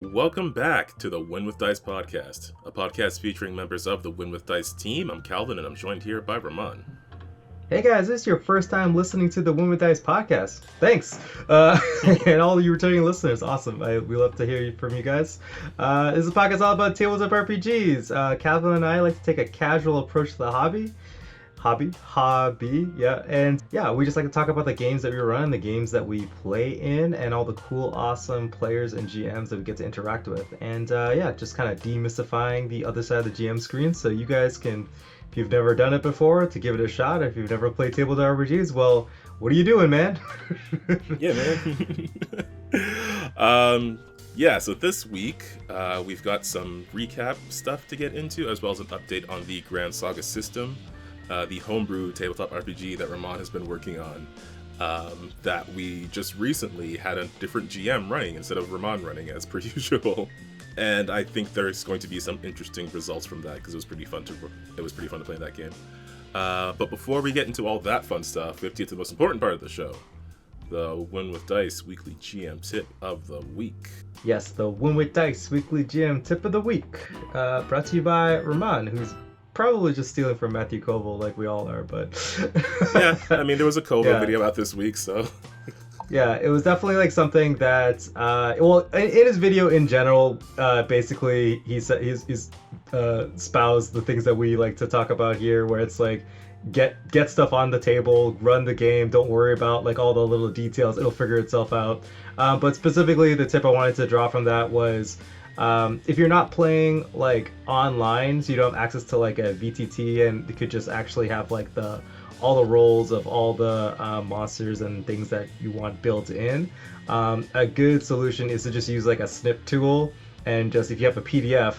Welcome back to the Win with Dice podcast, a podcast featuring members of the Win with Dice team. I'm Calvin, and I'm joined here by Ramon. Hey guys, this is your first time listening to the Women with Dice podcast. Thanks, and all you returning listeners, awesome. We love to hear from you guys. This is a podcast all about tabletop RPGs. Calvin and I like to take a casual approach to the hobby, yeah, and yeah, we just like to talk about the games that we run, the games that we play in, and all the cool, awesome players and GMs that we get to interact with, and yeah, just kind of demystifying the other side of the GM screen, so you guys can, if you've never done it before, to give it a shot. If you've never played tabletop RPGs, well, what are you doing, man? Yeah, man. Yeah, so this week we've got some recap stuff to get into, as well as an update on the Grand Saga system. The Homebrew tabletop RPG that Ramon has been working on, that we just recently had a different GM running instead of Ramon running as per usual. And I think there's going to be some interesting results from that because it was pretty fun to play that game. But before we get into all that fun stuff, we have to get to the most important part of the show, the Win with Dice weekly GM tip of the week. Yes, the Win with Dice weekly GM tip of the week, brought to you by Ramon, who's probably just stealing from Matthew Koval like we all are, but yeah, I mean, there was a Koval video out this week, so yeah, it was definitely like something that well, in his video in general, basically he's espoused the things that we like to talk about here, where it's like get stuff on the table, run the game, don't worry about like all the little details, it'll figure itself out. But specifically the tip I wanted to draw from that was, if you're not playing like online, so you don't have access to like a VTT, and you could just actually have like all the roles of all the monsters and things that you want built in, a good solution is to just use like a snip tool, and just, if you have a PDF,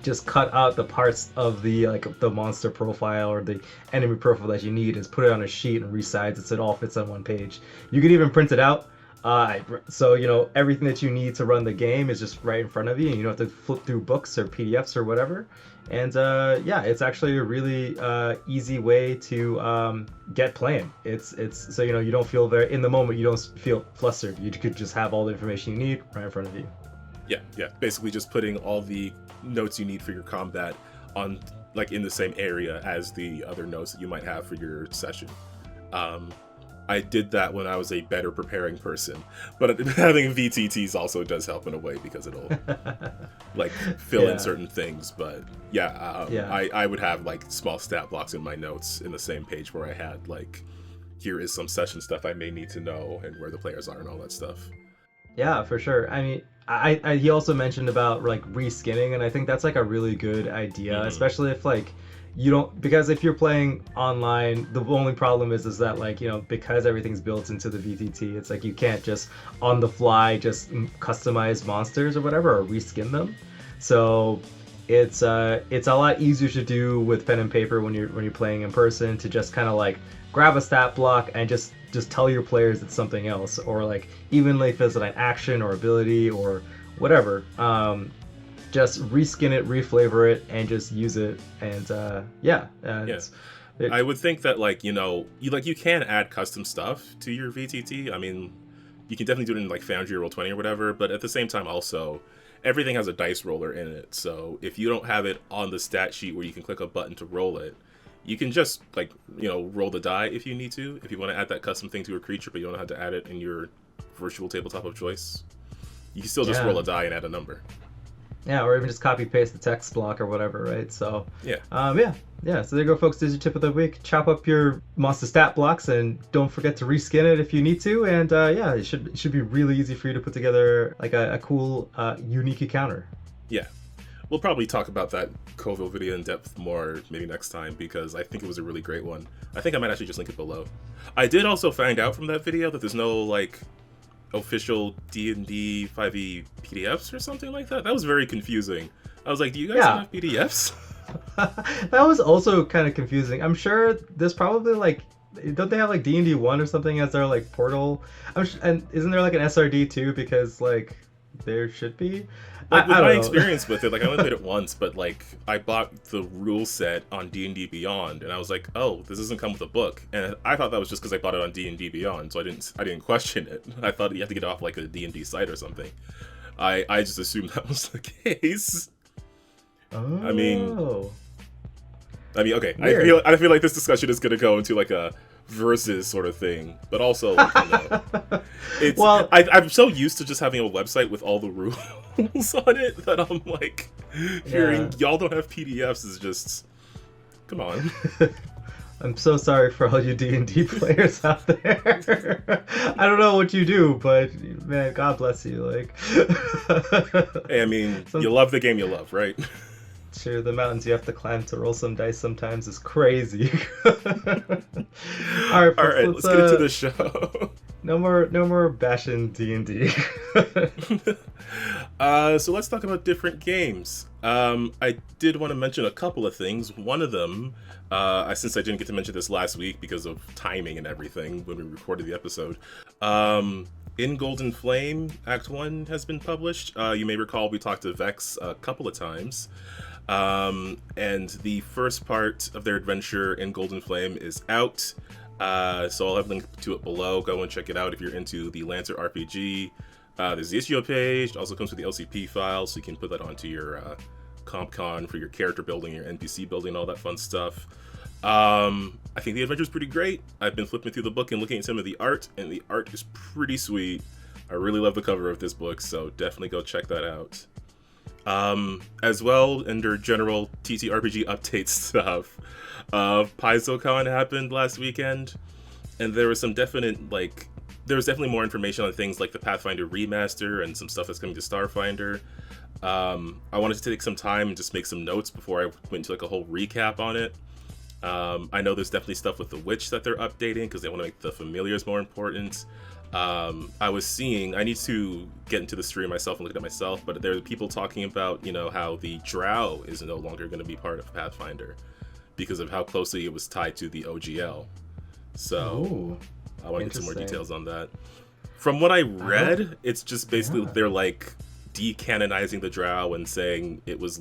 just cut out the parts of the the monster profile or the enemy profile that you need, is put it on a sheet and resize it so it all fits on one page. You could even print it out. So, you know, everything that you need to run the game is just right in front of you, and you don't have to flip through books or PDFs or whatever. And yeah, it's actually a really easy way to get playing. It's so, you know, you don't feel in the moment, you don't feel flustered. You could just have all the information you need right in front of you. Yeah, basically just putting all the notes you need for your combat on like in the same area as the other notes that you might have for your session. I did that when I was a better preparing person, but having VTTs also does help in a way because it'll like fill in certain things. But I would have like small stat blocks in my notes in the same page where I had like, here is some session stuff I may need to know and where the players are and all that stuff. Yeah, for sure. I mean, he also mentioned about like reskinning, and I think that's like a really good idea, especially if like you don't, because if you're playing online, the only problem is that, like, you know, because everything's built into the VTT, it's like you can't just on the fly just customize monsters or whatever, or reskin them. So it's a lot easier to do with pen and paper when you're playing in person, to just kind of like grab a stat block and just tell your players it's something else, or like even if it's an action or ability or whatever, just reskin it, reflavor it, and just use it. And I would think that, like, you know, you can add custom stuff to your VTT. I mean, you can definitely do it in like Foundry or Roll20 or whatever, but at the same time also everything has a dice roller in it. So if you don't have it on the stat sheet where you can click a button to roll it, you can just, like, you know, roll the die if you need to, if you want to add that custom thing to a creature but you don't know how to add it in your virtual tabletop of choice. You can still just roll a die and add a number. Yeah, or even just copy paste the text block or whatever, right? So yeah. So there you go, folks. There's your tip of the week. Chop up your monster stat blocks and don't forget to reskin it if you need to. And it should be really easy for you to put together like a cool, unique encounter. Yeah, we'll probably talk about that Koval video in depth more maybe next time, because I think it was a really great one. I think I might actually just link it below. I did also find out from that video that there's no like official D&D 5e PDFs or something like that. That was very confusing. I was like, do you guys have PDFs? That was also kind of confusing. I'm sure there's probably like, don't they have like D&D 1 or something as their like portal? And isn't there like an SRD too? Because like there should be. Like, with my experience with it, like I only played it once, but like I bought the rule set on D&D Beyond, and I was like, oh, this doesn't come with a book, and I thought that was just because I bought it on D&D Beyond, so I didn't question it. I thought you have to get it off like a D&D site or something. I just assumed that was the case. Oh. I mean, okay. Weird. I feel like this discussion is gonna go into like a versus sort of thing, but also like, it's Well, I'm so used to just having a website with all the rules on it that I'm like hearing y'all don't have PDFs is just come on. I'm so sorry for all you D&D players out there. I don't know what you do, but man, God bless you. Like, Hey, I mean, you love the game you love, right? sure, the mountains you have to climb to roll some dice sometimes is crazy. All right, Let's get into the show. No more bashing D&D. So let's talk about different games. I did want to mention a couple of things. One of them, since I didn't get to mention this last week because of timing and everything when we recorded the episode, In Golden Flame, Act 1 has been published. You may recall we talked to Vex a couple of times. And the first part of their adventure in Golden Flame is out. So I'll have a link to it below. Go and check it out if you're into the Lancer RPG. There's the issue page. It also comes with the LCP file, so you can put that onto your CompCon for your character building, your NPC building, all that fun stuff. I think the adventure's pretty great. I've been flipping through the book and looking at some of the art, and the art is pretty sweet. I really love the cover of this book, so definitely go check that out. As well, under general TTRPG update stuff, PaizoCon happened last weekend, and there was definitely more information on things like the Pathfinder Remaster and some stuff that's coming to Starfinder. I wanted to take some time and just make some notes before I went into like a whole recap on it. I know there's definitely stuff with the Witch that they're updating because they want to make the familiars more important. I need to get into the stream myself and look at it myself, but there are people talking about, how the Drow is no longer going to be part of Pathfinder because of how closely it was tied to the OGL. So I want to get some more details on that. From what I read, it's just basically they're like decanonizing the Drow and saying it was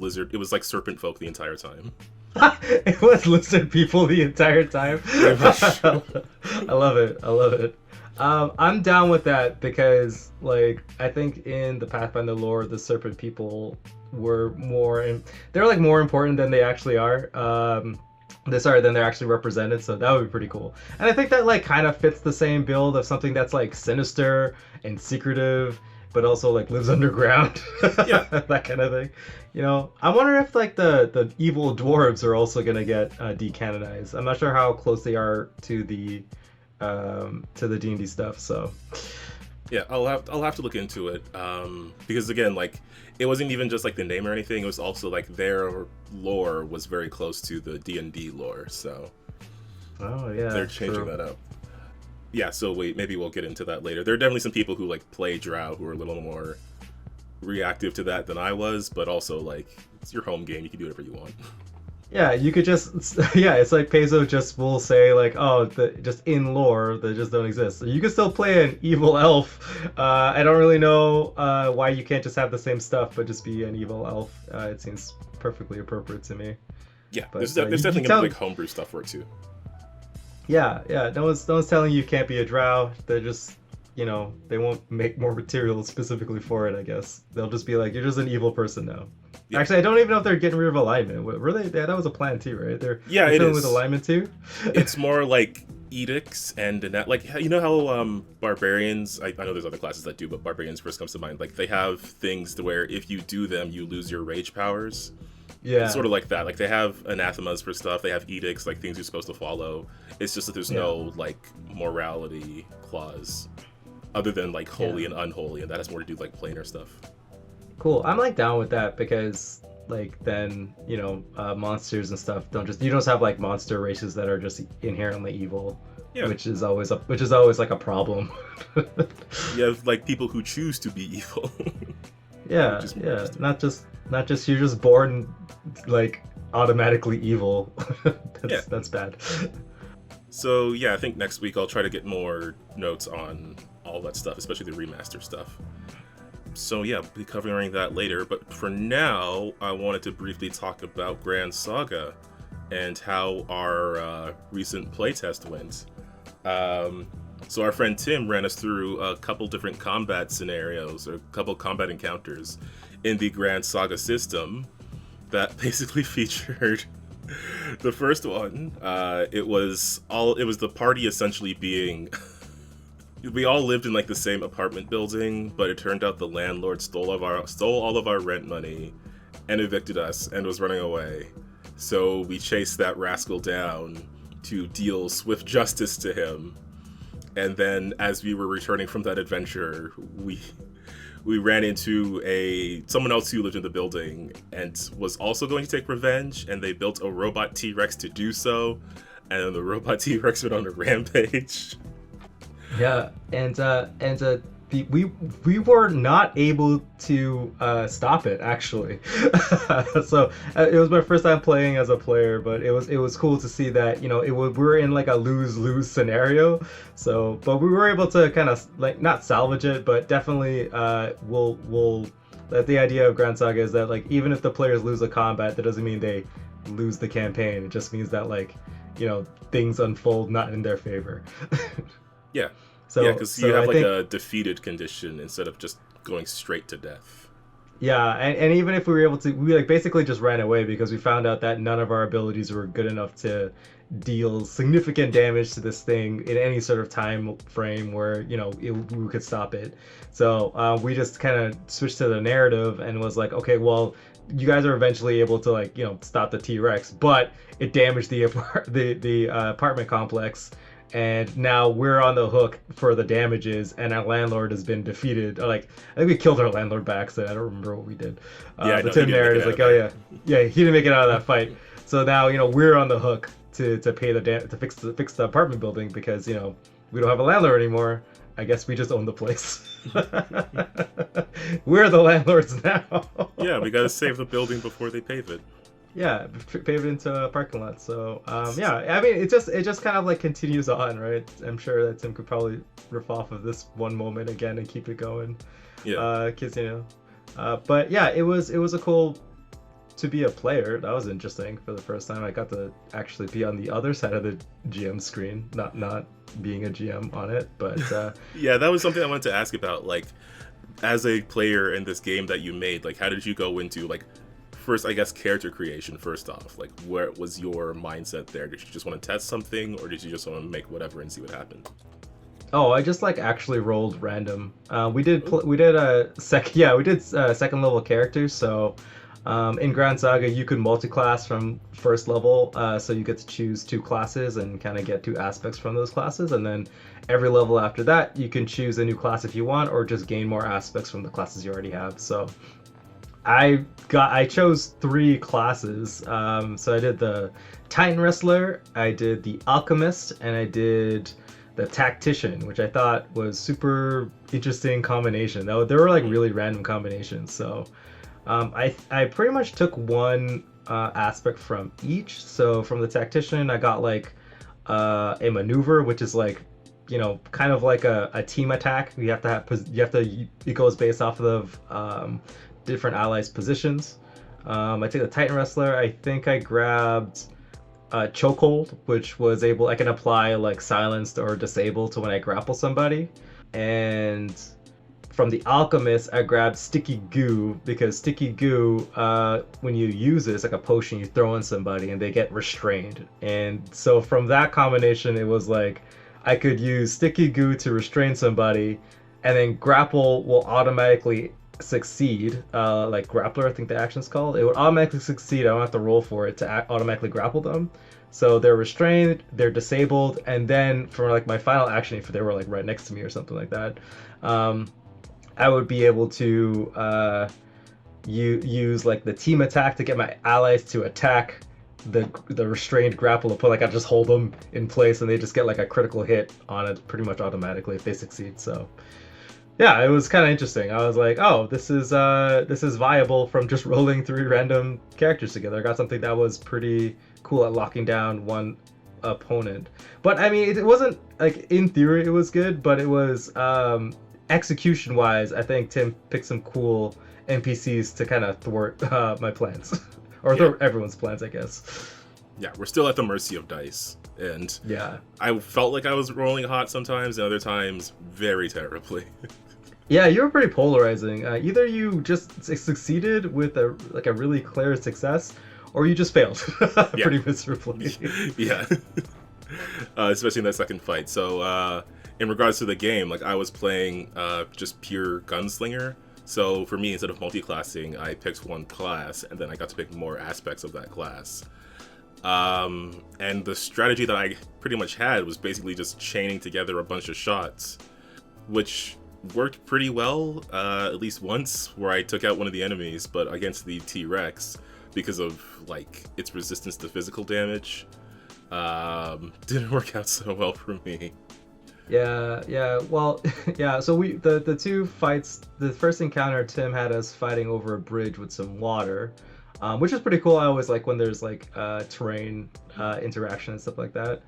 like serpent folk the entire time. It was lizard people the entire time. I love it. I'm down with that because, like, I think in the Pathfinder lore, the serpent people were they're like more important than they actually are. Than they're actually represented, so that would be pretty cool. And I think that like kind of fits the same build of something that's like sinister and secretive, but also like lives underground. Yeah, that kind of thing. I wonder if like the evil dwarves are also gonna get decanonized. I'm not sure how close they are to the D&D stuff. So yeah, I'll have to look into it because again, like it wasn't even just like the name or anything. It was also like their lore was very close to the D&D lore. So they're changing that up. Yeah, so maybe we'll get into that later. There are definitely some people who like play Drow who are a little more reactive to that than I was, but also like it's your home game, you can do whatever you want. Yeah, you could just it's like Paizo just will say like, just in lore they just don't exist. So you can still play an evil elf. I don't really know why you can't just have the same stuff but just be an evil elf. It seems perfectly appropriate to me. Yeah, but, there's definitely gonna be like homebrew stuff for it too. Yeah. No one's telling you can't be a drow. They're just, they won't make more material specifically for it, I guess. They'll just be like, you're just an evil person now. Yeah. Actually, I don't even know if they're getting rid of alignment. Were they? That was a plan too, right? They're dealing with alignment too? It's more like edicts and like, how barbarians, I know there's other classes that do, but barbarians first comes to mind. Like they have things to where if you do them, you lose your rage powers. Yeah, it's sort of like that. Like they have anathemas for stuff. They have edicts, like things you're supposed to follow. It's just that there's no like morality clause, other than like holy and unholy, and that has more to do with like planar stuff. Cool. I'm like down with that because like then monsters and stuff you don't just have like monster races that are just inherently evil. Yeah. Which is always like a problem. You have like people who choose to be evil. Yeah. Not just you're just born like automatically evil. That's bad. So yeah, I think next week I'll try to get more notes on all that stuff, especially the remaster stuff. So yeah, we'll be covering that later. But for now, I wanted to briefly talk about Grand Saga and how our recent playtest went. So our friend Tim ran us through a couple different combat scenarios, or a couple combat encounters in the Grand Saga system that basically featured the first one. It was the party essentially being we all lived in like the same apartment building, but it turned out the landlord stole all of our rent money and evicted us and was running away. So we chased that rascal down to deal swift justice to him. And then as we were returning from that adventure, we ran into someone else who lived in the building and was also going to take revenge, and they built a robot T-Rex to do so, and then the robot T-Rex went on a rampage. Yeah, and we were not able to stop it, actually. So it was my first time playing as a player, but it was cool to see that, you know, we were in like a lose-lose scenario. So, but we were able to kind of like not salvage it, but definitely we'll that the idea of Grand Saga is that like even if the players lose a combat, that doesn't mean they lose the campaign. It just means that like, you know, things unfold not in their favor. Yeah. So, yeah, because you have a defeated condition instead of just going straight to death. Yeah, and even if we were able to, we like basically just ran away because we found out that none of our abilities were good enough to deal significant damage to this thing in any sort of time frame where, you know, we could stop it. So we just kind of switched to the narrative and was like, okay, well, you guys are eventually able to like, you know, stop the T-Rex, but it damaged the apartment complex. And now we're on the hook for the damages, and our landlord has been defeated. Like, I think we killed our landlord by accident. I don't remember what we did. The Tim narrative is like, oh yeah, he didn't make it out of that fight. So now, you know, we're on the hook to pay to fix the apartment building because, you know, we don't have a landlord anymore. I guess we just own the place. We're the landlords now. Yeah, we gotta save the building before they pave it. Yeah, pave it into a parking lot. So yeah, I mean, it just kind of like continues on, right? I'm sure that Tim could probably riff off of this one moment again and keep it going. Yeah. Cause, you know, but yeah, it was a cool to be a player. That was interesting for the first time. I got to actually be on the other side of the GM screen, not being a GM on it. But yeah, that was something I wanted to ask about. Like, as a player in this game that you made, like, how did you go into like? First, I guess, character creation, first off. Like, where was your mindset there? Did you just want to test something, or did you just want to make whatever and see what happened? Oh, I just, like, actually rolled random. We did second level characters, so in Grand Saga, you could multi-class from first level, so you get to choose 2 classes and kind of get 2 aspects from those classes, and then every level after that, you can choose a new class if you want, or just gain more aspects from the classes you already have, so... I chose 3 classes. So I did the Titan Wrestler, I did the Alchemist, and I did the Tactician, which I thought was super interesting combination. There were like really random combinations. So I pretty much took one aspect from each. So from the Tactician, I got like a maneuver, which is like, you know, kind of like a team attack. It goes based off of different allies' positions. I took the Titan Wrestler. I think I grabbed Chokehold, which was I can apply like silenced or disable to when I grapple somebody. And from the Alchemist, I grabbed Sticky Goo because Sticky Goo, when you use it, it's like a potion you throw on somebody and they get restrained. And so from that combination, it was like I could use Sticky Goo to restrain somebody, and then grapple will automatically succeed, like grappler, I think the action's called. It would automatically succeed. I don't have to roll for it to automatically grapple them. So they're restrained, they're disabled, and then for like my final action, if they were like right next to me or something like that, I would be able to use like the team attack to get my allies to attack the restrained grapple, but like I just hold them in place and they just get like a critical hit on it pretty much automatically if they succeed. So yeah, it was kind of interesting. I was like, oh, this is viable from just rolling 3 random characters together. I got something that was pretty cool at locking down one opponent. But I mean, it wasn't like, in theory it was good, but it was execution wise, I think Tim picked some cool NPCs to kind of thwart my plans or thwart everyone's plans, I guess. Yeah, we're still at the mercy of dice, and Yeah. I felt like I was rolling hot sometimes, and other times very terribly. Yeah, you were pretty polarizing. Either you just succeeded with a really clear success, or you just failed pretty miserably. Yeah, especially in that second fight. So, in regards to the game, like I was playing just pure gunslinger. So for me, instead of multi-classing, I picked one class, and then I got to pick more aspects of that class. And the strategy that I pretty much had was basically just chaining together a bunch of shots, which worked pretty well, at least once, where I took out one of the enemies, but against the T-Rex, because of like its resistance to physical damage, didn't work out so well for me. Yeah. Well, yeah. So the two fights. The first encounter, Tim had us fighting over a bridge with some water, which is pretty cool. I always like when there's like terrain interaction and stuff like that.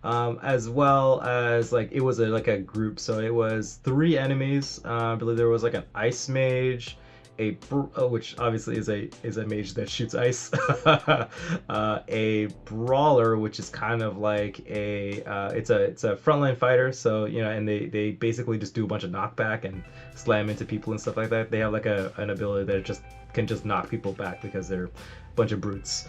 As well as like it was like a group, so it was 3 enemies. I believe there was like an ice mage, which obviously is a mage that shoots ice, a brawler, which is kind of like it's a frontline fighter, so and they basically just do a bunch of knockback and slam into people and stuff like that. They have like an ability that can just knock people back because they're a bunch of brutes.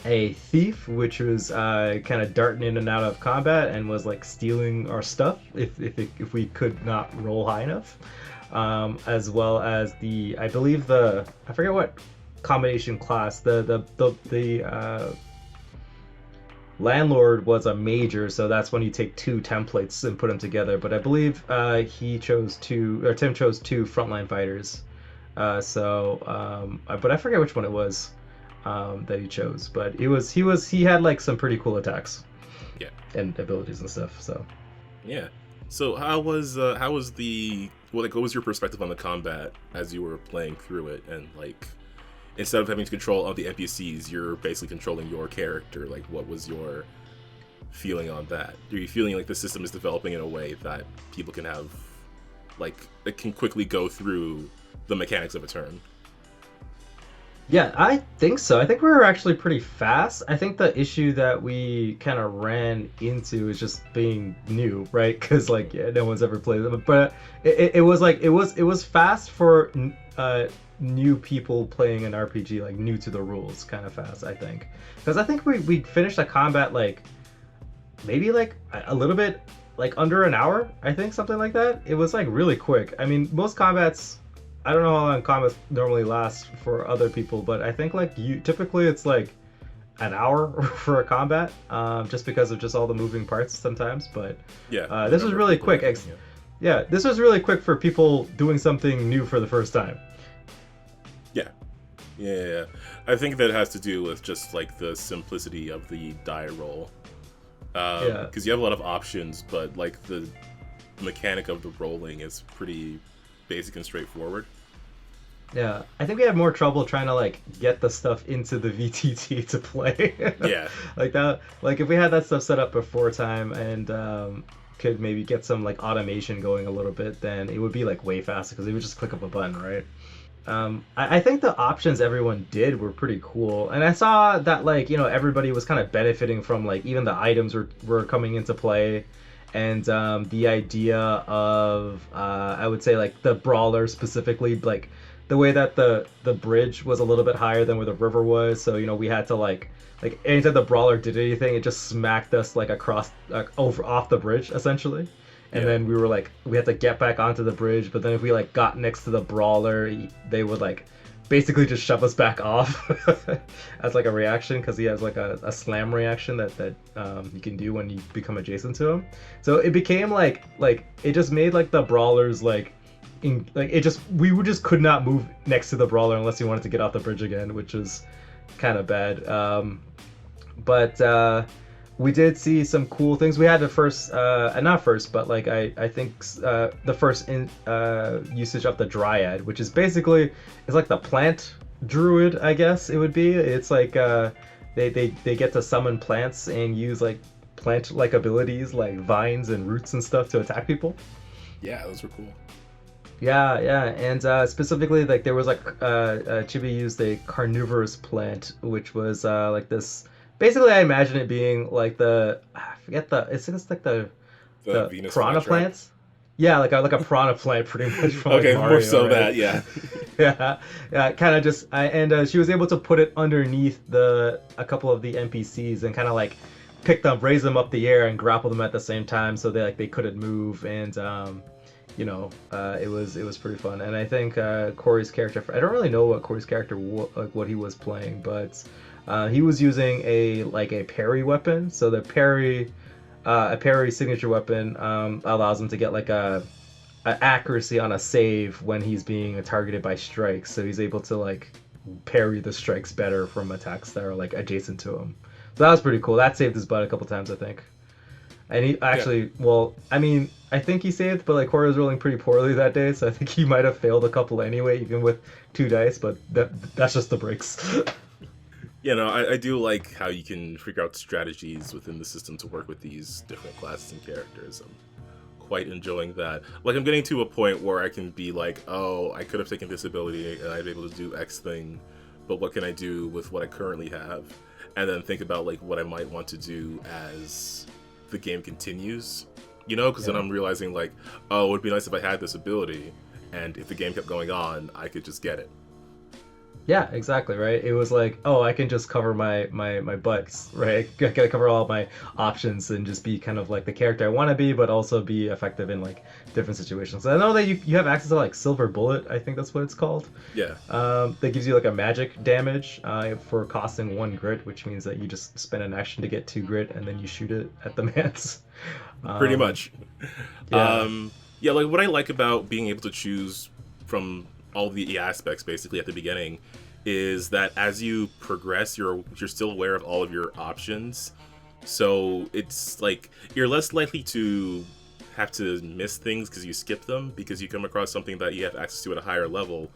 A thief, which was kind of darting in and out of combat and was like stealing our stuff if we could not roll high enough. As well as I forget what combination class, the landlord was a major, so that's when you take 2 templates and put them together. But I believe Tim chose 2 frontline fighters. But I forget which one it was that he chose. But he had like some pretty cool attacks, and abilities and stuff. So yeah. So how was what was your perspective on the combat as you were playing through it? And like, instead of having to control all the NPCs, you're basically controlling your character. Like, what was your feeling on that? Are you feeling like the system is developing in a way that people can have, like, it can quickly go through the mechanics of a turn? Yeah, I think so. I think we were actually pretty fast. I think the issue that we kind of ran into is just being new, right? Because no one's ever played them. But it was fast for new people playing an RPG, like new to the rules, kind of fast. I think because I think we finished a combat like maybe like a little bit like under an hour. I think something like that. It was like really quick. I mean, most combats. I don't know how long combats normally last for other people, but I think typically it's like an hour for a combat, just because of just all the moving parts sometimes. But this was really quick. This was really quick for people doing something new for the first time. Yeah. I think that has to do with just like the simplicity of the die roll. Because you have a lot of options, but like the mechanic of the rolling is pretty basic and straightforward. Yeah, I think we had more trouble trying to like get the stuff into the VTT to play. Yeah. Like that, like if we had that stuff set up before time and could maybe get some like automation going a little bit, then it would be like way faster because they would just click up a button, right? I think the options everyone did were pretty cool, and I saw that like everybody was kind of benefiting from like even the items were coming into play. And the idea of I would say like the brawler specifically, like the way that the bridge was a little bit higher than where the river was, so we had to like anytime the brawler did anything, it just smacked us like across off the bridge essentially. And then we had to get back onto the bridge, but then if we like got next to the brawler, they would like basically just shove us back off as like a reaction, because he has like a slam reaction that you can do when you become adjacent to him. So it became like it just made like the brawlers we just could not move next to the brawler unless you wanted to get off the bridge again, which is kind of bad. But we did see some cool things. We had the first, not first, but like I think the first usage of the Dryad, which is basically it's like the plant druid, I guess it would be. It's like they get to summon plants and use like plant-like abilities like vines and roots and stuff to attack people. Yeah, those were cool. Yeah, and specifically, like there was like Chibi used a carnivorous plant, which was like this. Basically, I imagine it being like I forget it's like The the Venus piranha flytrap. plants. Yeah, like a piranha plant, pretty much from like Okay, more Mario, so right? that, yeah. Yeah, yeah, kind of just and she was able to put it underneath the a couple of the NPCs and kind of like pick them, raise them up the air and grapple them at the same time, so they couldn't move and it was pretty fun. And I think Corey's character, I don't really know what Corey's character like what he was playing, but he was using a parry weapon. So a parry signature weapon allows him to get like a accuracy on a save when he's being targeted by strikes. So he's able to like parry the strikes better from attacks that are like adjacent to him. So that was pretty cool. That saved his butt a couple times, I think. And he Yeah. actually, well, I mean, I think he saved, but like Corey was rolling pretty poorly that day, so I think he might have failed a couple anyway, even with two dice. But that's just the breaks. I do like how you can figure out strategies within the system to work with these different classes and characters. I'm quite enjoying that. Like, I'm getting to a point where I can be like, oh, I could have taken this ability and I'd be able to do X thing, but what can I do with what I currently have? And then think about like what I might want to do as the game continues. Because then Yeah. I'm realizing like, oh, it would be nice if I had this ability, and if the game kept going on, I could just get it. Yeah, exactly, right? It was like, oh, I can just cover my butts, right? I gotta cover all my options and just be kind of like the character I want to be, but also be effective in like different situations. I know that you have access to like Silver Bullet, I think that's what it's called. Yeah, That gives you like a magic damage for costing 1 grit, which means that you just spend an action to get 2 grit and then you shoot it at the mans. pretty Um, much. yeah, Yeah, like what I like about being able to choose from all the aspects basically at the beginning is that as you progress, you're still aware of all of your options. So it's like you're less likely to have to miss things because you skip them, because you come across something that you have access to at a higher level,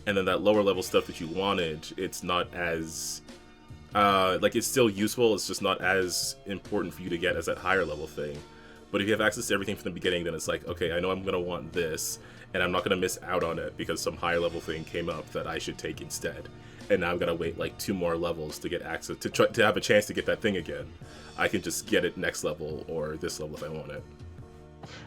and then that lower level stuff that you wanted, it's not as like it's still useful, it's just not as important for you to get as that higher level thing. But if you have access to everything from the beginning, then it's like, okay, I know I'm gonna want this, and I'm not gonna miss out on it because some higher level thing came up that I should take instead. And now I'm gonna wait like 2 more levels to get access to have a chance to get that thing again. I can just get it next level or this level if I want it.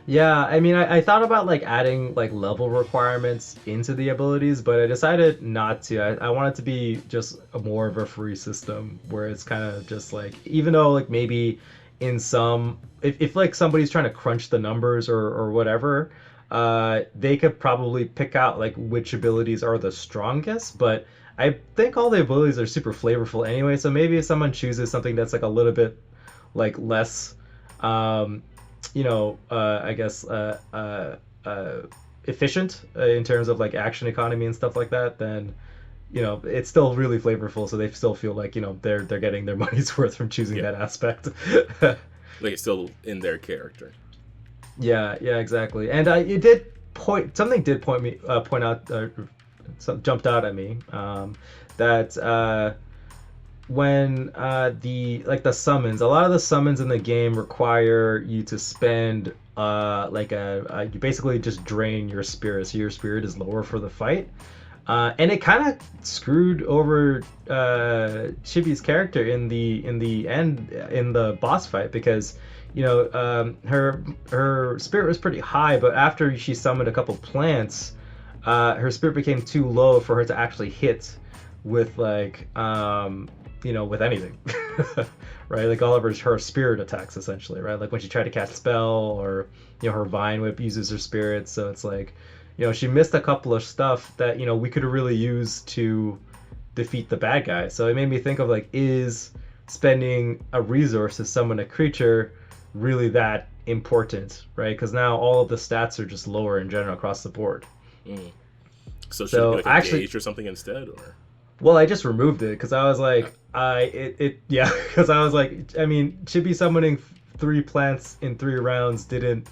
yeah. I mean, I thought about like adding like level requirements into the abilities, but I decided not to. I want it to be just more of a free system where it's kind of just like, even though like maybe in some, if like somebody's trying to crunch the numbers or whatever, they could probably pick out like which abilities are the strongest, but I think all the abilities are super flavorful anyway, so maybe if someone chooses something that's like a little bit like less um I guess efficient in terms of like action economy and stuff like that, then it's still really flavorful, so they still feel like they're getting their money's worth from choosing Yeah, that aspect. like it's still in their character. Yeah, exactly. And it did point out, jumped out at me, that when the summons, a lot of the summons in the game require you to spend you basically just drain your spirit, so your spirit is lower for the fight. And it kind of screwed over Chibi's character in the end in the boss fight, because her spirit was pretty high, but after she summoned a couple plants, her spirit became too low for her to actually hit with with anything. Right, like all of her spirit attacks essentially, right? Like when she tried to cast spell, or her vine whip uses her spirit, so it's like she missed a couple of stuff that we could have really used to defeat the bad guy. So it made me think of like, is spending a resource to summon a creature really that important, right? Because now all of the stats are just lower in general across the board. Mm. So should it be So like a actually, gauge or something instead, or? well, I just removed it because I was Uh, like, yeah, because I was like, I mean, Chibi summoning 3 plants in 3 rounds didn't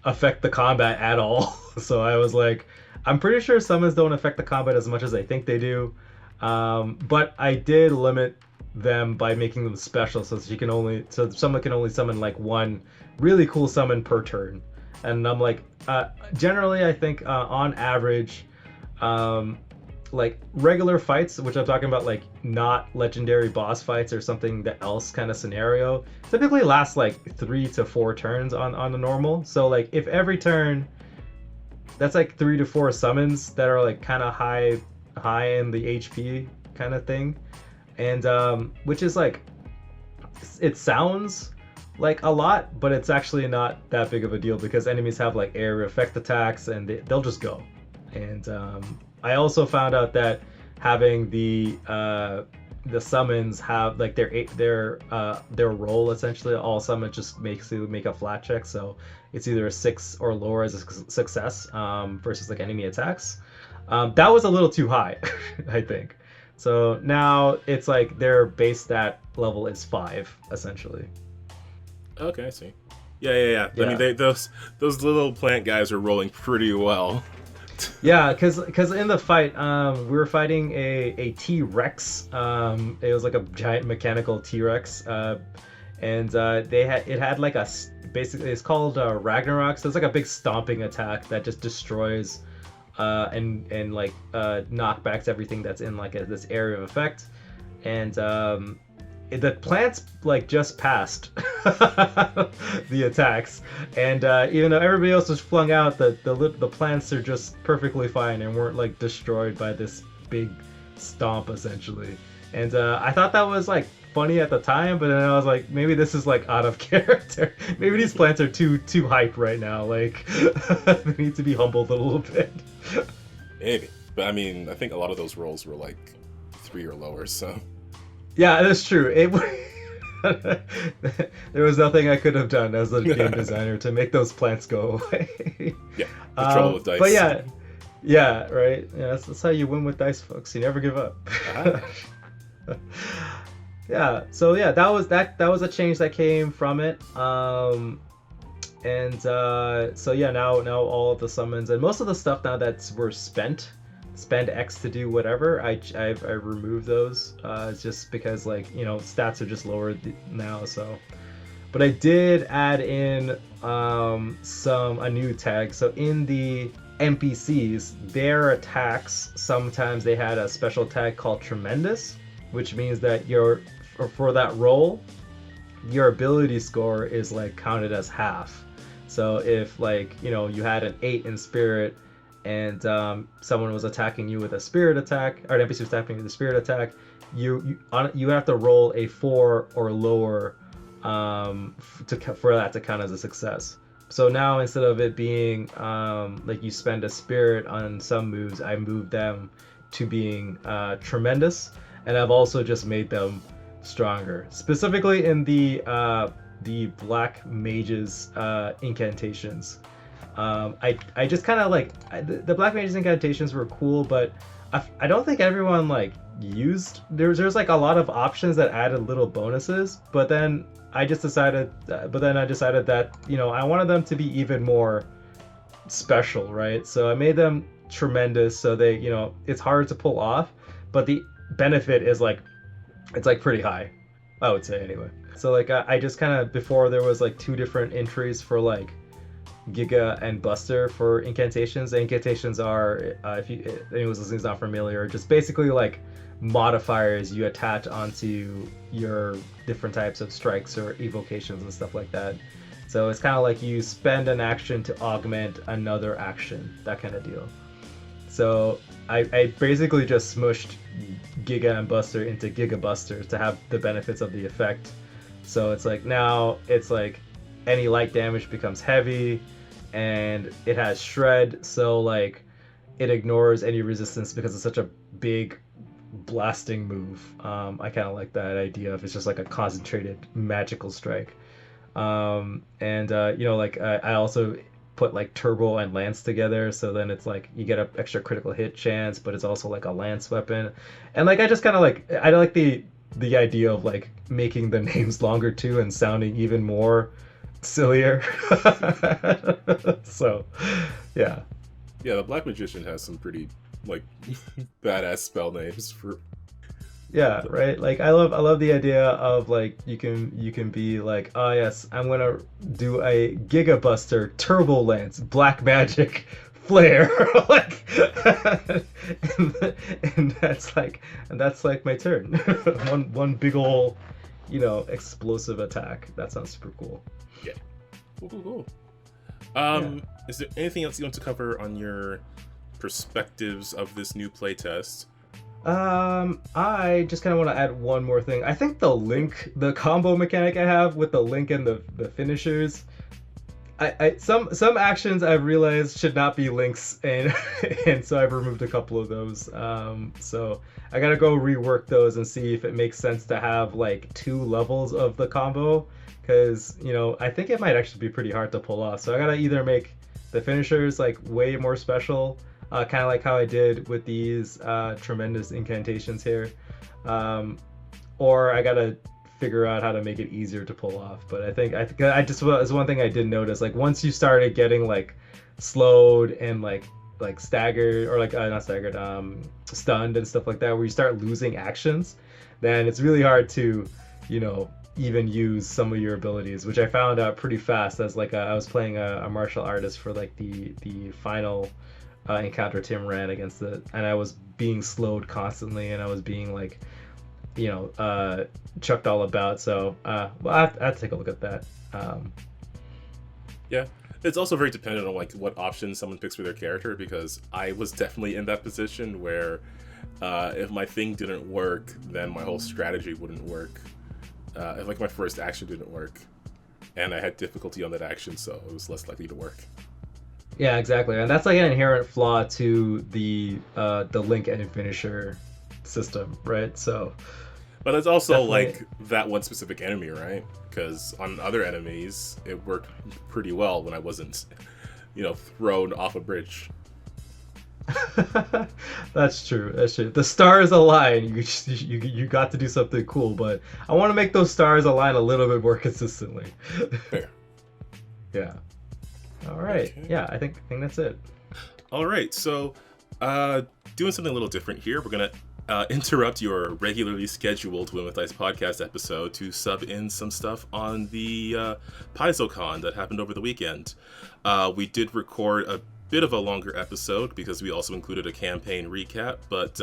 affect the combat at all. So I was like, I'm pretty sure summons don't affect the combat as much as I think they do. But I did limit them by making them special, so someone can only summon like one really cool summon per turn. And I'm like, generally, I think on average, like regular fights, which I'm talking about, like not legendary boss fights or something else kind of scenario, typically lasts like 3 to 4 turns on the normal. So like if every turn, that's like 3 to 4 summons that are like kind of high in the HP kind of thing, and which is like, it sounds like a lot, but it's actually not that big of a deal because enemies have like area effect attacks and they'll just go. And I also found out that having the summons have like their roll, essentially all summons just makes you make a flat check, so it's either a 6 or lower as a success versus like enemy attacks. That was a little too high, I think. So now it's like their base stat level is 5 essentially. Okay, I see. Yeah. I mean, those little plant guys are rolling pretty well. Yeah, because in the fight, we were fighting a T-Rex. It was like a giant mechanical T-Rex, and it had like basically it's called Ragnarok. So it's like a big stomping attack that just destroys and like knockbacks everything that's in like this area of effect, and the plants like just passed the attacks, and even though everybody else was flung out, the plants are just perfectly fine and weren't like destroyed by this big stomp essentially. And I thought that was like funny at the time, but then I was like, maybe this is like out of character. Maybe these plants are too hype right now. Like they need to be humbled a little bit. Maybe, but I mean, I think a lot of those rolls were like 3 or lower, so. Yeah, that's true. There was nothing I could have done as a game designer to make those plants go away. Yeah, the trouble with dice. But yeah, right. Yeah, that's how you win with dice, folks. You never give up. Yeah. So yeah, that was a change that came from it. And so yeah, now all of the summons and most of the stuff now that were spend X to do whatever, I've removed those just because, like, you know, stats are just lower now. So, but I did add in a new tag. So in the NPCs, their attacks, sometimes they had a special tag called Tremendous, which means that for that roll, your ability score is like counted as half. So if, like, you know, you had an 8 in spirit and someone was attacking you with a spirit attack, or an NPC was attacking you with a spirit attack, you have to roll a 4 or lower for that to count as a success. So now instead of it being like you spend a spirit on some moves, I moved them to being tremendous, and I've also just made them stronger, specifically in the black mages incantations. I just kind of like the black mages incantations were cool, but I don't think everyone like used there's like a lot of options that added little bonuses, but then I decided that, you know, I wanted them to be even more special, right? So I made them tremendous, so they, you know, it's hard to pull off, but the benefit is like, it's like pretty high, I would say, anyway. So like I just kind of, before there was like 2 different entries for like Giga and Buster for incantations. The incantations are, if anyone listening is not familiar, just basically like modifiers you attach onto your different types of strikes or evocations and stuff like that. So it's kind of like you spend an action to augment another action, that kind of deal. So I basically just smushed Giga and Buster into Giga Buster to have the benefits of the effect. So it's like, now it's like any light damage becomes heavy, and it has shred, so like it ignores any resistance because it's such a big blasting move. I kind of like that idea of it's just like a concentrated magical strike. You know, like I also put like turbo and lance together, so then it's like you get an extra critical hit chance, but it's also like a lance weapon. And like I just kind of like, I like the idea of like making the names longer too and sounding even more sillier. So yeah, the Black Magician has some pretty like badass spell names for Yeah, right. Like I love the idea of like you can be like, oh yes, I'm gonna do a Giga Buster Turbo Lance Black Magic Flare, like, and, and that's like my turn. One big ol', explosive attack. That sounds super cool. Yeah. Cool. Yeah. Is there anything else you want to cover on your perspectives of this new playtest? I just kind of want to add one more thing. I think the combo mechanic I have with the link and the finishers, some actions I've realized should not be links, and and so I've removed a couple of those. So I gotta go rework those and see if it makes sense to have like two levels of the combo, because I think it might actually be pretty hard to pull off. So I gotta either make the finishers like way more special, kind of like how I did with these tremendous incantations here, or I gotta figure out how to make it easier to pull off. But I just was one thing I did notice. Like once you started getting like slowed and like staggered, or like not staggered, stunned and stuff like that, where you start losing actions, then it's really hard to even use some of your abilities, which I found out pretty fast as like I was playing a martial artist for like the final encounter Tim ran against it, and I was being slowed constantly, and I was being like chucked all about. So well, I have to take a look at that. Yeah, it's also very dependent on like what options someone picks for their character, because I was definitely in that position where if my thing didn't work, then my whole strategy wouldn't work. If like my first action didn't work, and I had difficulty on that action, so it was less likely to work. Yeah, exactly, and that's like an inherent flaw to the link and finisher system, right? So but it's also definitely. like that one specific enemy, right? Because on other enemies it worked pretty well when I wasn't thrown off a bridge. That's true. That's true. The stars align. You got to do something cool, but I want to make those stars align a little bit more consistently. Fair. Yeah. All right. Okay. Yeah, I think that's it. All right, so doing something a little different here. We're gonna interrupt your regularly scheduled Win with Dice podcast episode to sub in some stuff on the PaizoCon that happened over the weekend. We did record a bit of a longer episode because we also included a campaign recap, but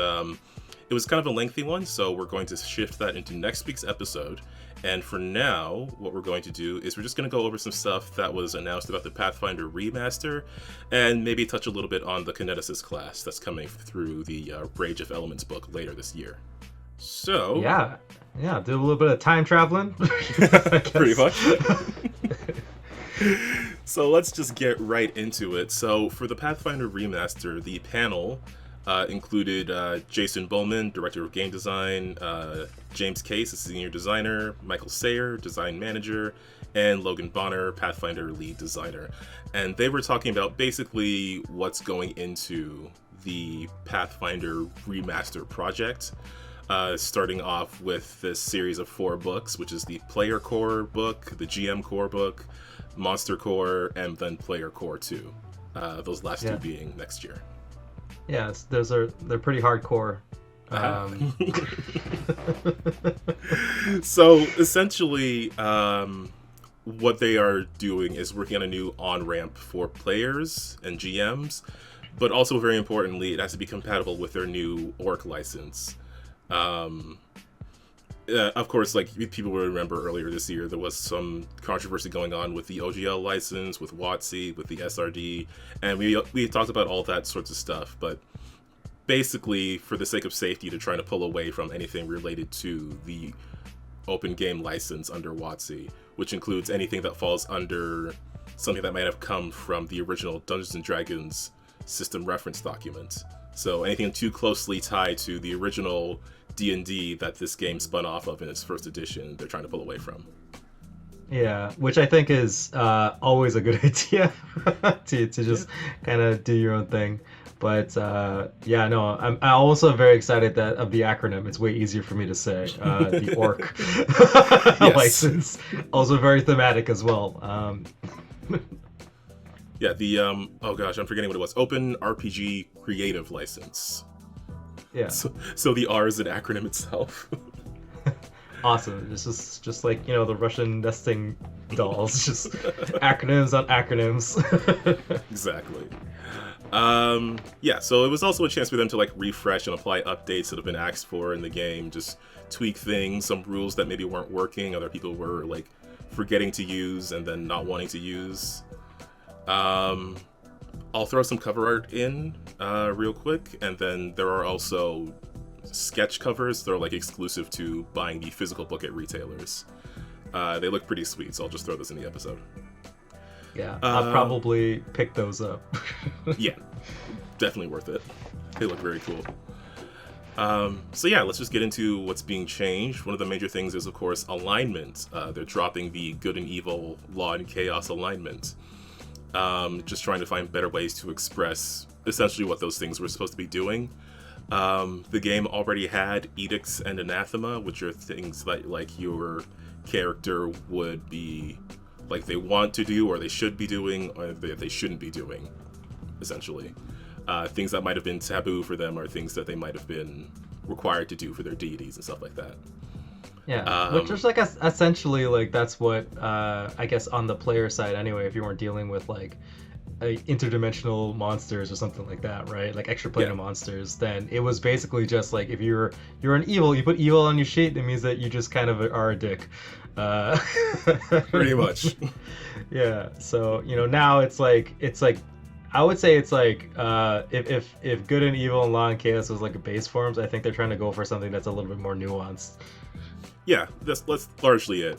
it was kind of a lengthy one, so we're going to shift that into next week's episode. And for now, what we're going to do is we're just going to go over some stuff that was announced about the Pathfinder Remaster, and maybe touch a little bit on the Kineticist class that's coming through the Rage of Elements book later this year. So Yeah, do a little bit of time traveling. pretty much. So let's just get right into it. So for the Pathfinder Remaster, the panel included Jason Bowman, Director of Game Design, James Case, a Senior Designer, Michael Sayer, Design Manager, and Logan Bonner, Pathfinder Lead Designer. And they were talking about basically what's going into the Pathfinder Remaster project, starting off with this series of 4 books, which is the Player Core book, the GM Core book, Monster Core, and then Player Core 2. Those last 2 being next year. Yeah, they're pretty hardcore. So essentially, what they are doing is working on a new on-ramp for players and GMs, but also very importantly, it has to be compatible with their new orc license. Of course, like people will remember earlier this year, there was some controversy going on with the OGL license, with WotC, with the SRD, and we talked about all that sorts of stuff, but basically, for the sake of safety, to try to pull away from anything related to the open game license under WotC, which includes anything that falls under something that might have come from the original Dungeons & Dragons system reference document. So anything too closely tied to the original D&D that this game spun off of in its first edition, they're trying to pull away from. Yeah, which I think is always a good idea to just kind of do your own thing. But yeah, no, I'm also very excited that of the acronym. It's way easier for me to say. The orc license, also very thematic as well. Yeah, the oh gosh, I'm forgetting what it was. Open RPG Creative License. Yeah. So the R is an acronym itself. Awesome. This is just like, the Russian nesting dolls, just acronyms on acronyms. Exactly. Yeah, so it was also a chance for them to like refresh and apply updates that have been asked for in the game, just tweak things, some rules that maybe weren't working, other people were like forgetting to use and then not wanting to use. I'll throw some cover art in real quick, and then there are also sketch covers that are like exclusive to buying the physical book at retailers. They look pretty sweet, so I'll just throw this in the episode. Yeah, I'll probably pick those up. Yeah, definitely worth it. They look very cool. So yeah, let's just get into what's being changed. One of the major things is, of course, alignment. They're dropping the good and evil, law and chaos alignment. Just trying to find better ways to express essentially what those things were supposed to be doing. The game already had edicts and anathema, which are things that like your character would be like they want to do, or they should be doing, or they shouldn't be doing, essentially. Things that might have been taboo for them are things that they might have been required to do for their deities and stuff like that. Yeah, which is like essentially like that's what I guess on the player side anyway, if you weren't dealing with like interdimensional monsters or something like that, right? Like extra planar monsters, then it was basically just like if you're an evil, you put evil on your sheet, it means that you just kind of are a dick. Pretty much. Yeah. So now it's like I would say it's like if good and evil and law and chaos was like a base forms, I think they're trying to go for something that's a little bit more nuanced. Yeah, that's largely it.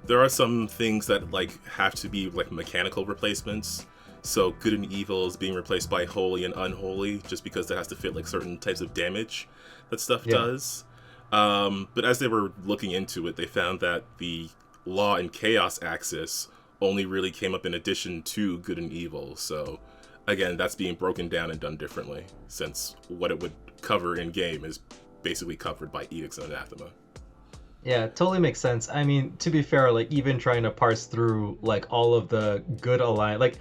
There are some things that like have to be like mechanical replacements. So good and evil is being replaced by holy and unholy, just because that has to fit like certain types of damage that stuff does. But as they were looking into it, they found that the law and chaos axis only really came up in addition to good and evil. So again, that's being broken down and done differently, since what it would cover in game is basically covered by edicts and anathema. Yeah, it totally makes sense. I mean, to be fair, like even trying to parse through like all of the good alliance, like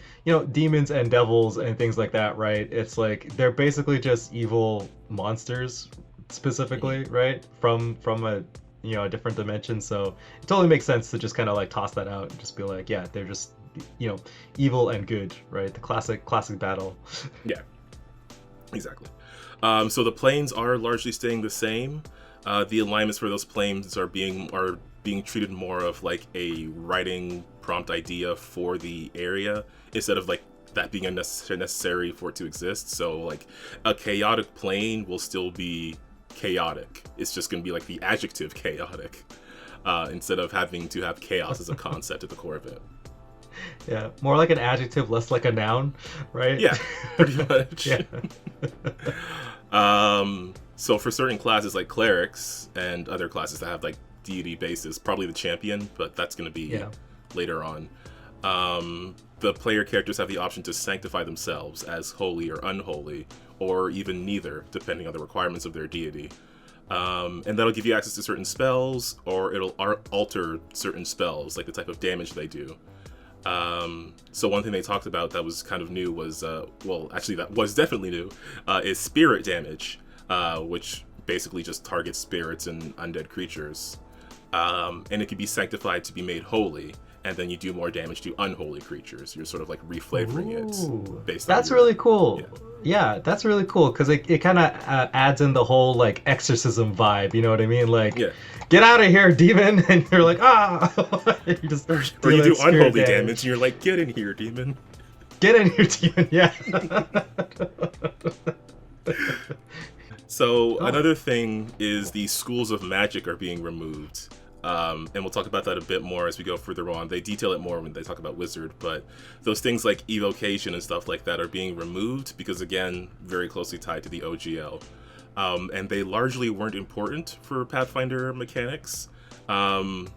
demons and devils and things like that, right? It's like they're basically just evil monsters, specifically, right? From a a different dimension. So it totally makes sense to just kind of like toss that out and just be like, yeah, they're just evil and good, right? The classic battle. Yeah, exactly. So the planes are largely staying the same. The alignments for those planes are being treated more of like a writing prompt idea for the area, instead of like that being necessary for it to exist. So like a chaotic plane will still be chaotic. It's just going to be like the adjective chaotic, instead of having to have chaos as a concept at the core of it. Yeah, more like an adjective, less like a noun, right? Yeah, pretty much. Yeah. So for certain classes like clerics and other classes that have like deity bases, probably the champion, but that's going to be later on. The player characters have the option to sanctify themselves as holy or unholy, or even neither, depending on the requirements of their deity. And that'll give you access to certain spells, or it'll alter certain spells, like the type of damage they do. So one thing they talked about that was kind of new was, that was definitely new, is spirit damage, which basically just targets spirits and undead creatures. And it can be sanctified to be made holy, and then you do more damage to unholy creatures. You're sort of like reflavoring it. That's really cool. Yeah, that's really cool, because it kind of adds in the whole like exorcism vibe, you know what I mean? Like, get out of here, demon! And you're like, you just or you do unholy damage, and you're like, get in here, demon. Get in here, demon, yeah. So another thing is the schools of magic are being removed. And we'll talk about that a bit more as we go further on. They detail it more when they talk about Wizard, but those things like evocation and stuff like that are being removed because, again, very closely tied to the OGL. And they largely weren't important for Pathfinder mechanics. The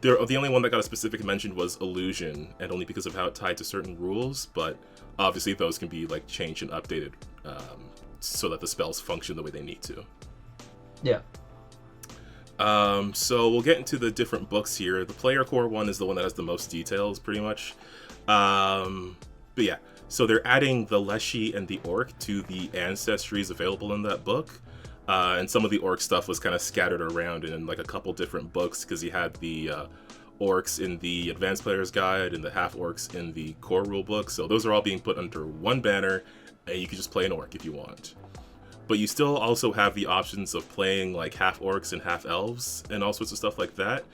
only one that got a specific mention was illusion, and only because of how it tied to certain rules, but obviously those can be like changed and updated so that the spells function the way they need to. Yeah. So we'll get into the different books here. The player core one is the one that has the most details, pretty much. But yeah, So they're adding the Leshy and the Orc to the Ancestries available in that book. And some of the Orc stuff was kind of scattered around in like a couple different books, because you had the Orcs in the Advanced Player's Guide and the Half-Orcs in the Core Rulebook. So those are all being put under one banner, and you can just play an Orc if you want. But you still also have the options of playing like half-Orcs and half-Elves and all sorts of stuff like that.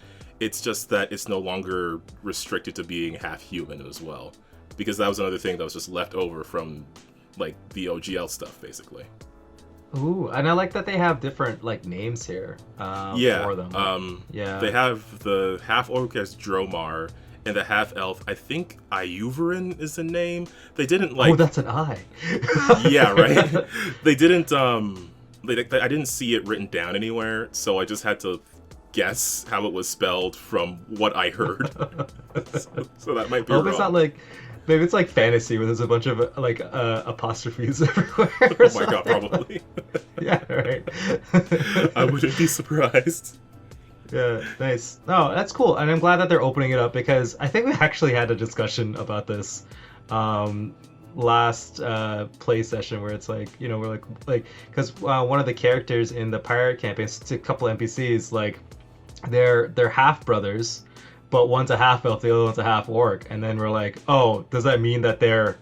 It's just that it's no longer restricted to being half-human as well, because that was another thing that was just left over from like the OGL stuff, basically. Ooh, and I like that they have different like names here for them. They have the half-Orc as Dromar, and the half-Elf, I think Iuverin is the name. They didn't like... Oh, that's an I. Yeah, right? They didn't... I didn't see it written down anywhere, so I just had to guess how it was spelled from what I heard. so that might be wrong. It's not like... Maybe it's like fantasy where there's a bunch of like apostrophes everywhere. Oh my god, probably. Yeah, right. I wouldn't be surprised. Yeah, nice. No, that's cool, and I'm glad that they're opening it up, because I think we actually had a discussion about this last play session, where it's like, you know, we're like because one of the characters in the pirate campaign, it's a couple NPCs, like they're half brothers, but one's a half elf, the other one's a half orc, and then we're like, oh, does that mean that they're,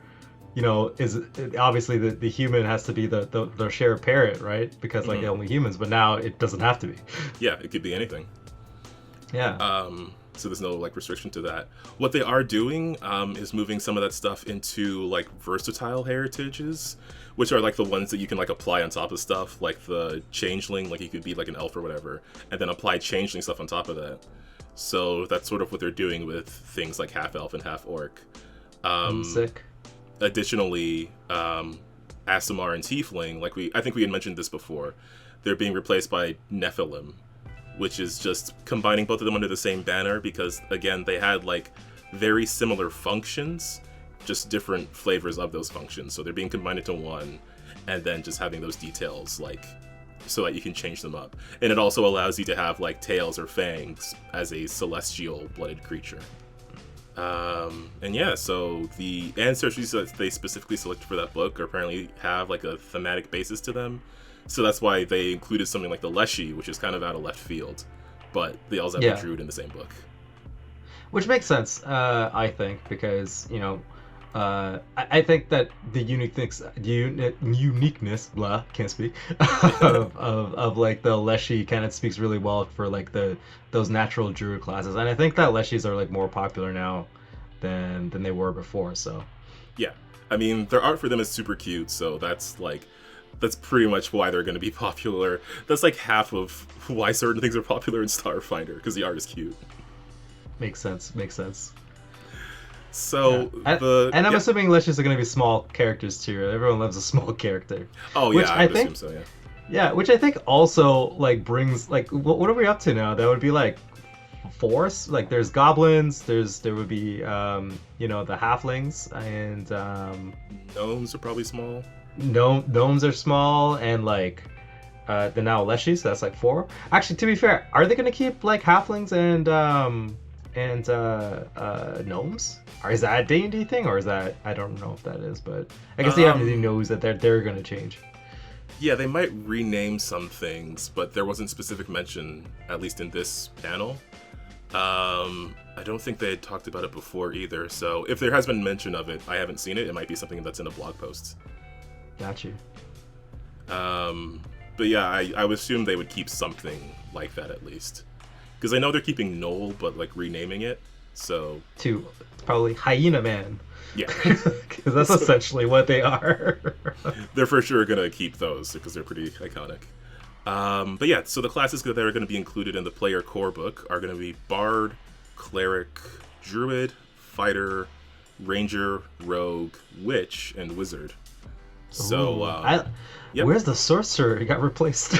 you know, is obviously the human has to be the shared parent, right? Because like they're only humans, but now it doesn't have to be. Yeah, it could be anything. Yeah. So there's no like restriction to that. What they are doing is moving some of that stuff into like versatile heritages, which are like the ones that you can like apply on top of stuff, like the changeling, like you could be like an elf or whatever, and then apply changeling stuff on top of that. So that's sort of what they're doing with things like half elf and half orc. Sick. Additionally, Aasimar and Tiefling, I think we had mentioned this before, they're being replaced by Nephilim, which is just combining both of them under the same banner, because again, they had like very similar functions, just different flavors of those functions. So they're being combined into one, and then just having those details like so that you can change them up. And it also allows you to have like tails or fangs as a celestial blooded creature. And yeah, so the ancestries that they specifically selected for that book apparently have like a thematic basis to them. So that's why they included something like the Leshy, which is kind of out of left field. But they also have the Druid in the same book. Which makes sense, I think, because, you know, I think that the uniqueness, blah, can't speak, of like the Leshy kind of speaks really well for like those natural Druid classes, and I think that Leshies are like more popular now than they were before. So yeah, I mean their art for them is super cute, so that's pretty much why they're going to be popular. That's like half of why certain things are popular in Starfinder, because the art is cute. Makes sense. So I'm assuming Leshies are going to be small characters too. Everyone loves a small character. Oh yeah, I would assume so. Yeah. Yeah, which I think also like brings like what are we up to now? That would be like force. Like there's goblins. There would be you know, the halflings, and gnomes are probably small. Gnomes are small, and like the now Leshies. So that's like 4. Actually, to be fair, are they going to keep like halflings and gnomes? Or is that a D&D thing, or is that, I don't know if that is, but I guess everybody knows that they're going to change. Yeah, they might rename some things, but there wasn't specific mention, at least in this panel. I don't think they had talked about it before either, so if there has been mention of it, I haven't seen it. It might be something that's in a blog post. Got you. But yeah, I would assume they would keep something like that at least. Because I know they're keeping Knoll, but like renaming it, so... To probably Hyena Man. Yeah. Because that's essentially what they are. They're for sure going to keep those, because they're pretty iconic. But yeah, so the classes that are going to be included in the player core book are going to be Bard, Cleric, Druid, Fighter, Ranger, Rogue, Witch, and Wizard. So, where's the Sorcerer? He got replaced.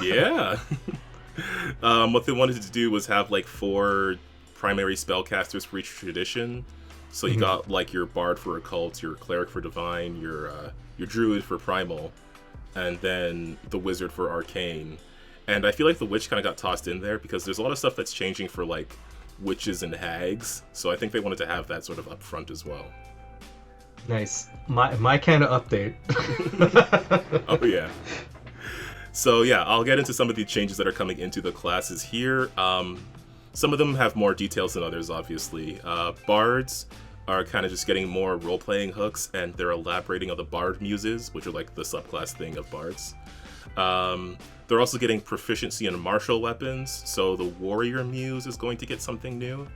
Yeah. What they wanted to do was have like 4 primary spellcasters for each tradition. So you got like your Bard for Occult, your Cleric for Divine, your Druid for Primal, and then the Wizard for Arcane. And I feel like the Witch kind of got tossed in there because there's a lot of stuff that's changing for like witches and hags. So I think they wanted to have that sort of up front as well. Nice. My kind of update. Oh yeah. So yeah, I'll get into some of the changes that are coming into the classes here. Some of them have more details than others, obviously. Bards are kind of just getting more role-playing hooks, and they're elaborating on the Bard Muses, which are like the subclass thing of Bards. They're also getting proficiency in martial weapons, so the Warrior Muse is going to get something new.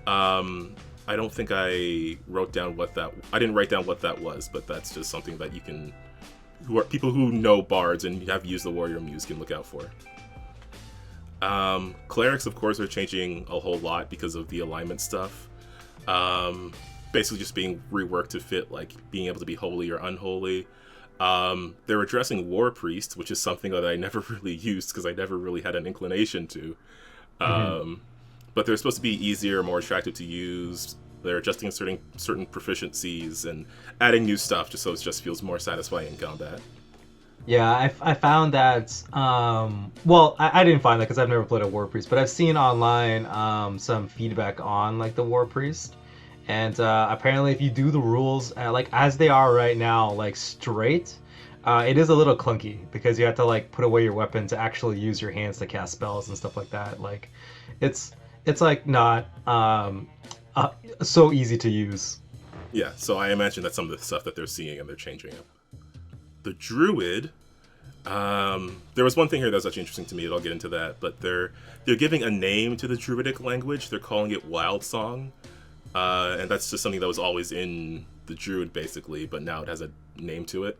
I don't think I wrote down I didn't write down what that was, but that's just something that you can, people who know bards and have used the Warrior Muse can look out for. Clerics, of course, are changing a whole lot because of the alignment stuff. Basically just being reworked to fit like being able to be holy or unholy. They're addressing War Priest, which is something that I never really used because I never really had an inclination to. But they're supposed to be easier, more attractive to use. They're adjusting certain proficiencies and adding new stuff just so it just feels more satisfying in combat. Yeah, I found that, well, I didn't find that because I've never played a War Priest, but I've seen online some feedback on like the War Priest. And apparently if you do the rules like as they are right now, like straight, it is a little clunky because you have to like put away your weapon to actually use your hands to cast spells and stuff like that. Like it's like not so easy to use. Yeah, so I imagine that's some of the stuff that they're seeing and they're changing it. The Druid, there was one thing here that was actually interesting to me, and I'll get into that, but they're giving a name to the Druidic language. They're calling it Wild Song, and that's just something that was always in the Druid, basically, but now it has a name to it.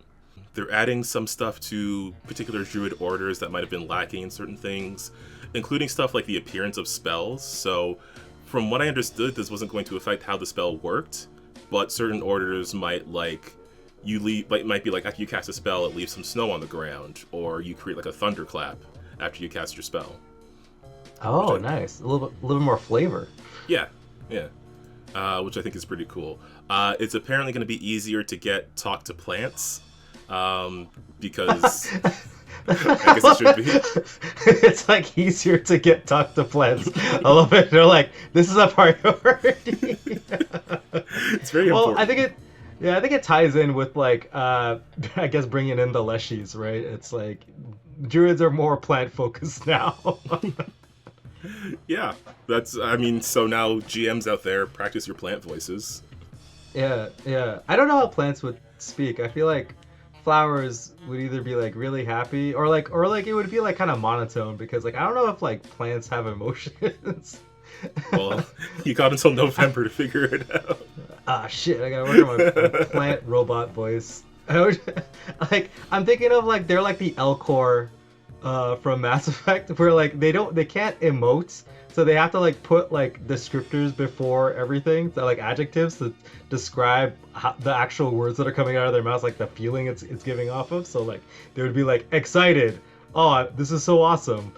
They're adding some stuff to particular Druid orders that might have been lacking in certain things, including stuff like the appearance of spells. So, from what I understood, this wasn't going to affect how the spell worked, but certain orders might might be like after you cast a spell, it leaves some snow on the ground, or you create like a thunderclap after you cast your spell. Oh, nice! A little bit more flavor. Yeah, which I think is pretty cool. It's apparently going to be easier to get talk to plants, because I guess it should be. It's like easier to get talk to plants. I love it. They're like, this is a priority. It's very important. I think it ties in with like I guess bringing in the Leshies, right? It's like Druids are more plant focused now. Yeah, so now GMs out there, practice your plant voices. Yeah. I don't know how plants would speak. I feel like flowers would either be like really happy or like it would be like kind of monotone because like I don't know if like plants have emotions. Well, you got until November to figure it out. Ah, shit! I gotta work on my plant robot voice. I'm thinking of like they're like the Elcor from Mass Effect, where like they can't emote, so they have to like put like descriptors before everything, so, like adjectives to describe the actual words that are coming out of their mouths, like the feeling it's giving off of. So like they would be like excited, oh, this is so awesome,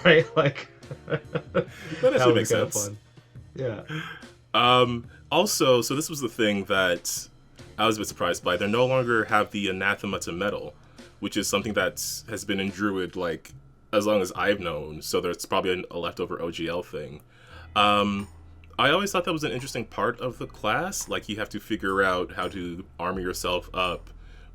right? Like that actually makes sense. Fun. Yeah. Also, so this was the thing that I was a bit surprised by. They no longer have the anathema to metal, which is something that has been in Druid like as long as I've known. So there's probably a leftover OGL thing. I always thought that was an interesting part of the class. Like you have to figure out how to armor yourself up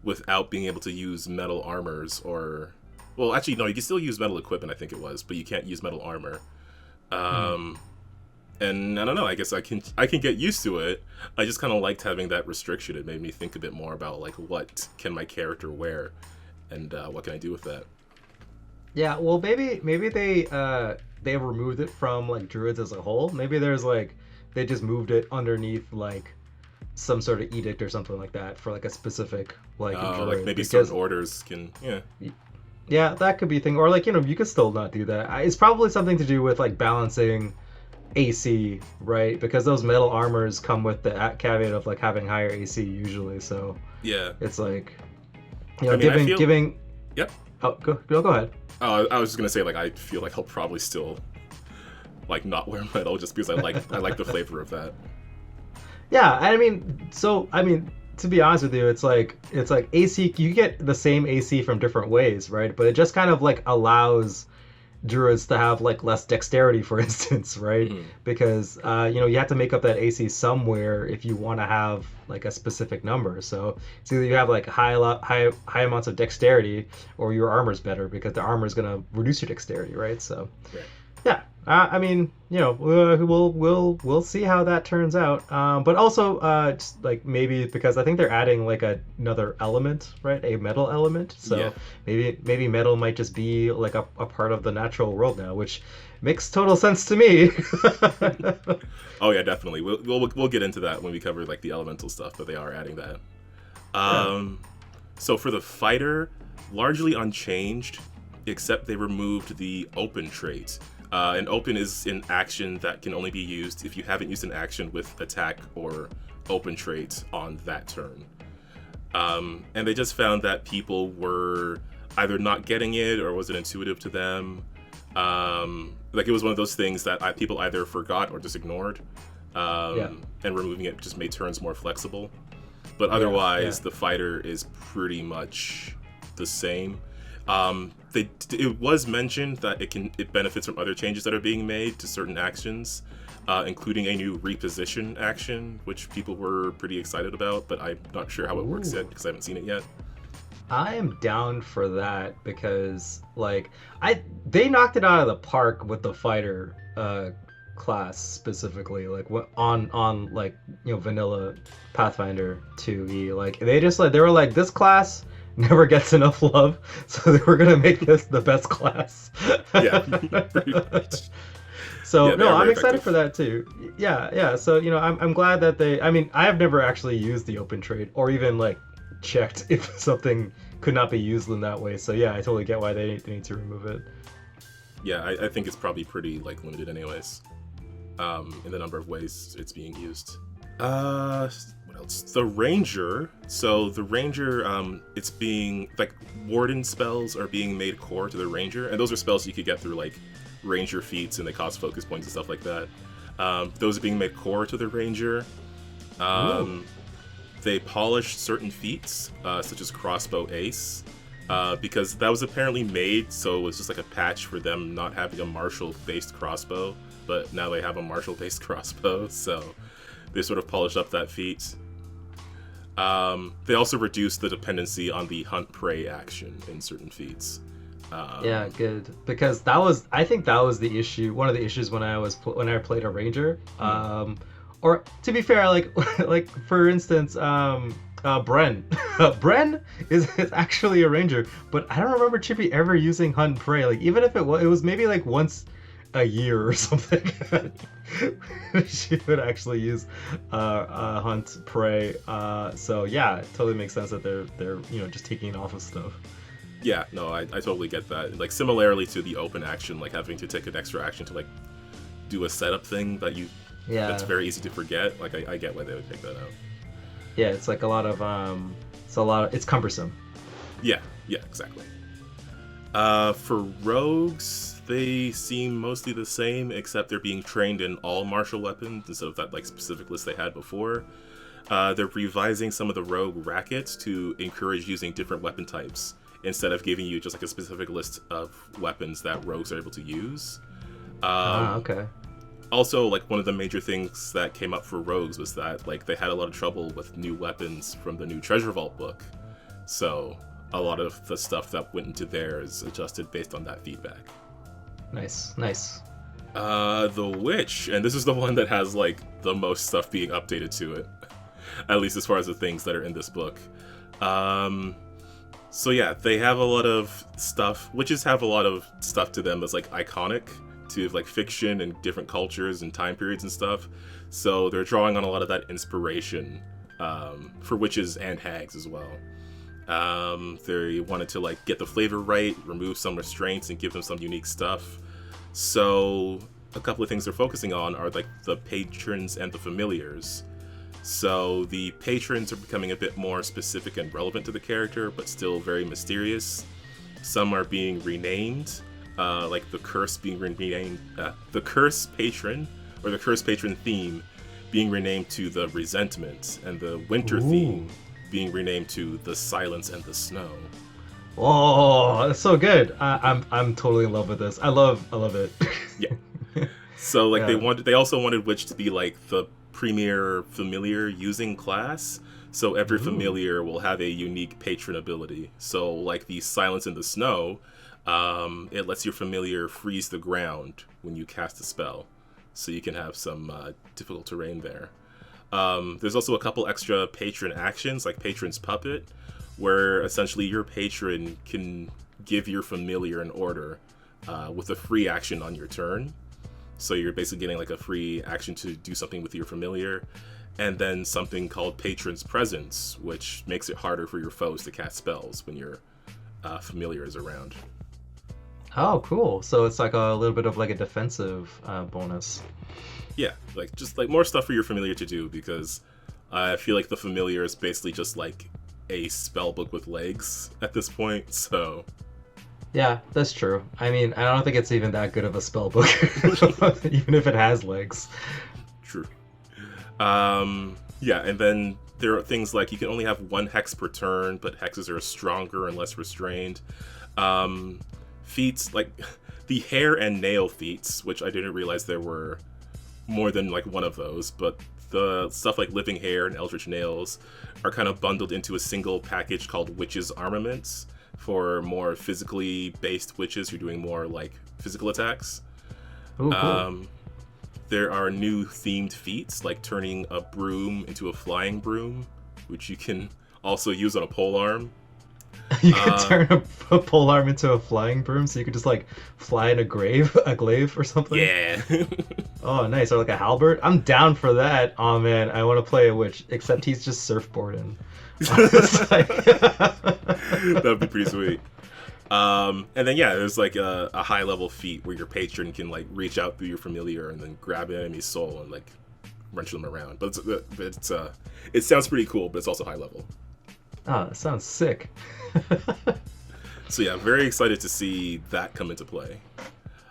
without being able to use metal armors or... Well, actually, no, you can still use metal equipment, I think it was, but you can't use metal armor. And I don't know, I guess I can get used to it. I just kind of liked having that restriction. It made me think a bit more about, like, what can my character wear, and what can I do with that? Yeah, well, maybe they removed it from, like, Druids as a whole. Maybe there's, like, they just moved it underneath, like, some sort of edict or something like that for, like, a specific, like, Druid. Like, maybe certain orders can, Yeah, that could be a thing. Or, like, you could still not do that. It's probably something to do with, like, balancing AC, right? Because those metal armors come with the caveat of, like, having higher AC usually, so... Yeah. It's like... giving... Yep. Oh, go ahead. I was just gonna say, like, I feel like I'll probably still, like, not wear metal just because I like the flavor of that. Yeah, to be honest with you, it's like AC. You get the same AC from different ways, right? But it just kind of like allows druids to have like less dexterity, for instance, right? Mhm. Because you have to make up that AC somewhere if you want to have like a specific number. So it's either you have like high amounts of dexterity, or your armor's better because the armor is gonna reduce your dexterity, right? So Right. yeah, I mean, we'll see how that turns out. But also, just like maybe because I think they're adding like another element, right? A metal element. Yeah. So maybe metal might just be like a part of the natural world now, which makes total sense to me. Oh yeah, definitely. We'll get into that when we cover like the elemental stuff, but they are adding that. Yeah. So for the fighter, largely unchanged, except they removed the open trait. And open is an action that can only be used if you haven't used an action with attack or open trait on that turn. And they just found that people were either not getting it or wasn't intuitive to them. Like it was one of those things that people either forgot or just ignored. Yeah. And removing it just made turns more flexible. But otherwise, Yeah. the fighter is pretty much the same. It was mentioned that it benefits from other changes that are being made to certain actions, including a new reposition action, which people were pretty excited about. But I'm not sure how it works Ooh. yet because I haven't seen it yet. I am down for that because like they knocked it out of the park with the fighter class specifically, like what on like vanilla Pathfinder 2e, like they were like, this class never gets enough love, so they were gonna make this the best class. Yeah, pretty much. So Yeah, they no, are I'm very excited for effective. that too. Yeah. So I'm glad that they. I mean, I have never actually used the open trade or even like checked if something could not be used in that way. So yeah, I totally get why they need to remove it. Yeah, I think it's probably pretty like limited anyways. In the number of ways it's being used. What else? The Ranger. So the Ranger, it's being like Warden spells are being made core to the Ranger, and those are spells you could get through like Ranger feats, and they cost focus points and stuff like that. Those are being made core to the Ranger. Ooh. They polished certain feats, such as Crossbow Ace, because that was apparently made so it was just like a patch for them not having a martial-based crossbow, but now they have a martial-based crossbow, so they sort of polished up that feat. They also reduced the dependency on the hunt prey action in certain feats. Yeah, good. Because I think that was the issue. One of the issues when I played a ranger. Or to be fair, like like for instance, Bren. Bren is actually a ranger, but I don't remember Chippy ever using hunt and prey. Like even if it was maybe like once a year or something. She would actually use hunt prey. So yeah, it totally makes sense that they're just taking it off of stuff. Yeah, no, I totally get that. Like similarly to the open action, like having to take an extra action to like do a setup thing Yeah. that's very easy to forget. Like I get why they would take that out. Yeah, it's like a lot of it's cumbersome. Yeah, exactly. For rogues, they seem mostly the same, except they're being trained in all martial weapons instead of that like specific list they had before. They're revising some of the rogue rackets to encourage using different weapon types instead of giving you just like a specific list of weapons that rogues are able to use. Okay. Also, like one of the major things that came up for rogues was that like they had a lot of trouble with new weapons from the new Treasure Vault book. So a lot of the stuff that went into there is adjusted based on that feedback. Nice. The Witch, and this is the one that has like the most stuff being updated to it, at least as far as the things that are in this book. So yeah, they have a lot of stuff. Witches have a lot of stuff to them that's like iconic to like fiction and different cultures and time periods and stuff. So they're drawing on a lot of that inspiration for witches and hags as well. They wanted to like get the flavor right, remove some restraints, and give them some unique stuff. So a couple of things they're focusing on are like the patrons and the familiars. So the patrons are becoming a bit more specific and relevant to the character, but still very mysterious. Some are being renamed, like the curse being renamed, the curse patron or the curse patron theme being renamed to the resentment, and the winter theme being renamed to the silence and the snow. Oh, that's so good. I'm totally in love with this. I love it. Yeah. So like Yeah. they also wanted Witch to be like the premier familiar using class. So every Ooh. familiar will have a unique patron ability. So like the Silence in the Snow, it lets your familiar freeze the ground when you cast a spell. So you can have some difficult terrain there. There's also a couple extra patron actions, like Patron's Puppet, where essentially your patron can give your familiar an order with a free action on your turn. So you're basically getting like a free action to do something with your familiar. And then something called Patron's Presence, which makes it harder for your foes to cast spells when your familiar is around. Oh, cool. So it's like a little bit of like a defensive bonus. Yeah, like just like more stuff for your familiar to do, because I feel like the familiar is basically just like a spell book with legs at this point. So Yeah, that's true. I mean, I don't think it's even that good of a spell book, even if it has legs. true. Yeah, and then there are things like you can only have one hex per turn, but hexes are stronger and less restrained. Feats like the hair and nail feats, which I didn't realize there were more than like one of those, but the stuff like living hair and eldritch nails are kind of bundled into a single package called Witches Armaments for more physically based witches who are doing more like physical attacks. Oh, cool. Um, there are new themed feats like turning a broom into a flying broom, which you can also use on a polearm. You could Uh, turn a pole arm into a flying broom, so you could just like fly in a glaive or something. yeah. Oh, nice. Or like a halberd. I'm down for that. Oh man, I want to play a witch, except he's just surfboarding. It's That'd be pretty sweet. And then yeah, there's like a high level feat where your patron can like reach out through your familiar and then grab an enemy's soul and like wrench them around. But it sounds pretty cool, but it's also high level. Oh, that sounds sick. So yeah, very excited to see that come into play.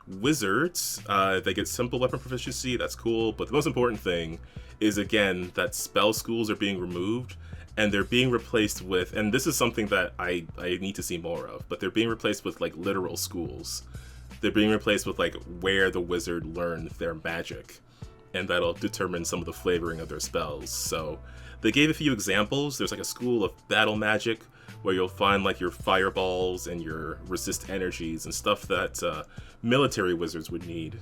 Wizards, they get simple weapon proficiency. That's cool, but the most important thing is again that spell schools are being removed and they're being replaced with, and this is something that I need to see more of, but they're being replaced with like literal schools. They're being replaced with like where the wizard learned their magic, and that'll determine some of the flavoring of their spells. So they gave a few examples. There's like a school of battle magic where you'll find like your fireballs and your resist energies and stuff that military wizards would need.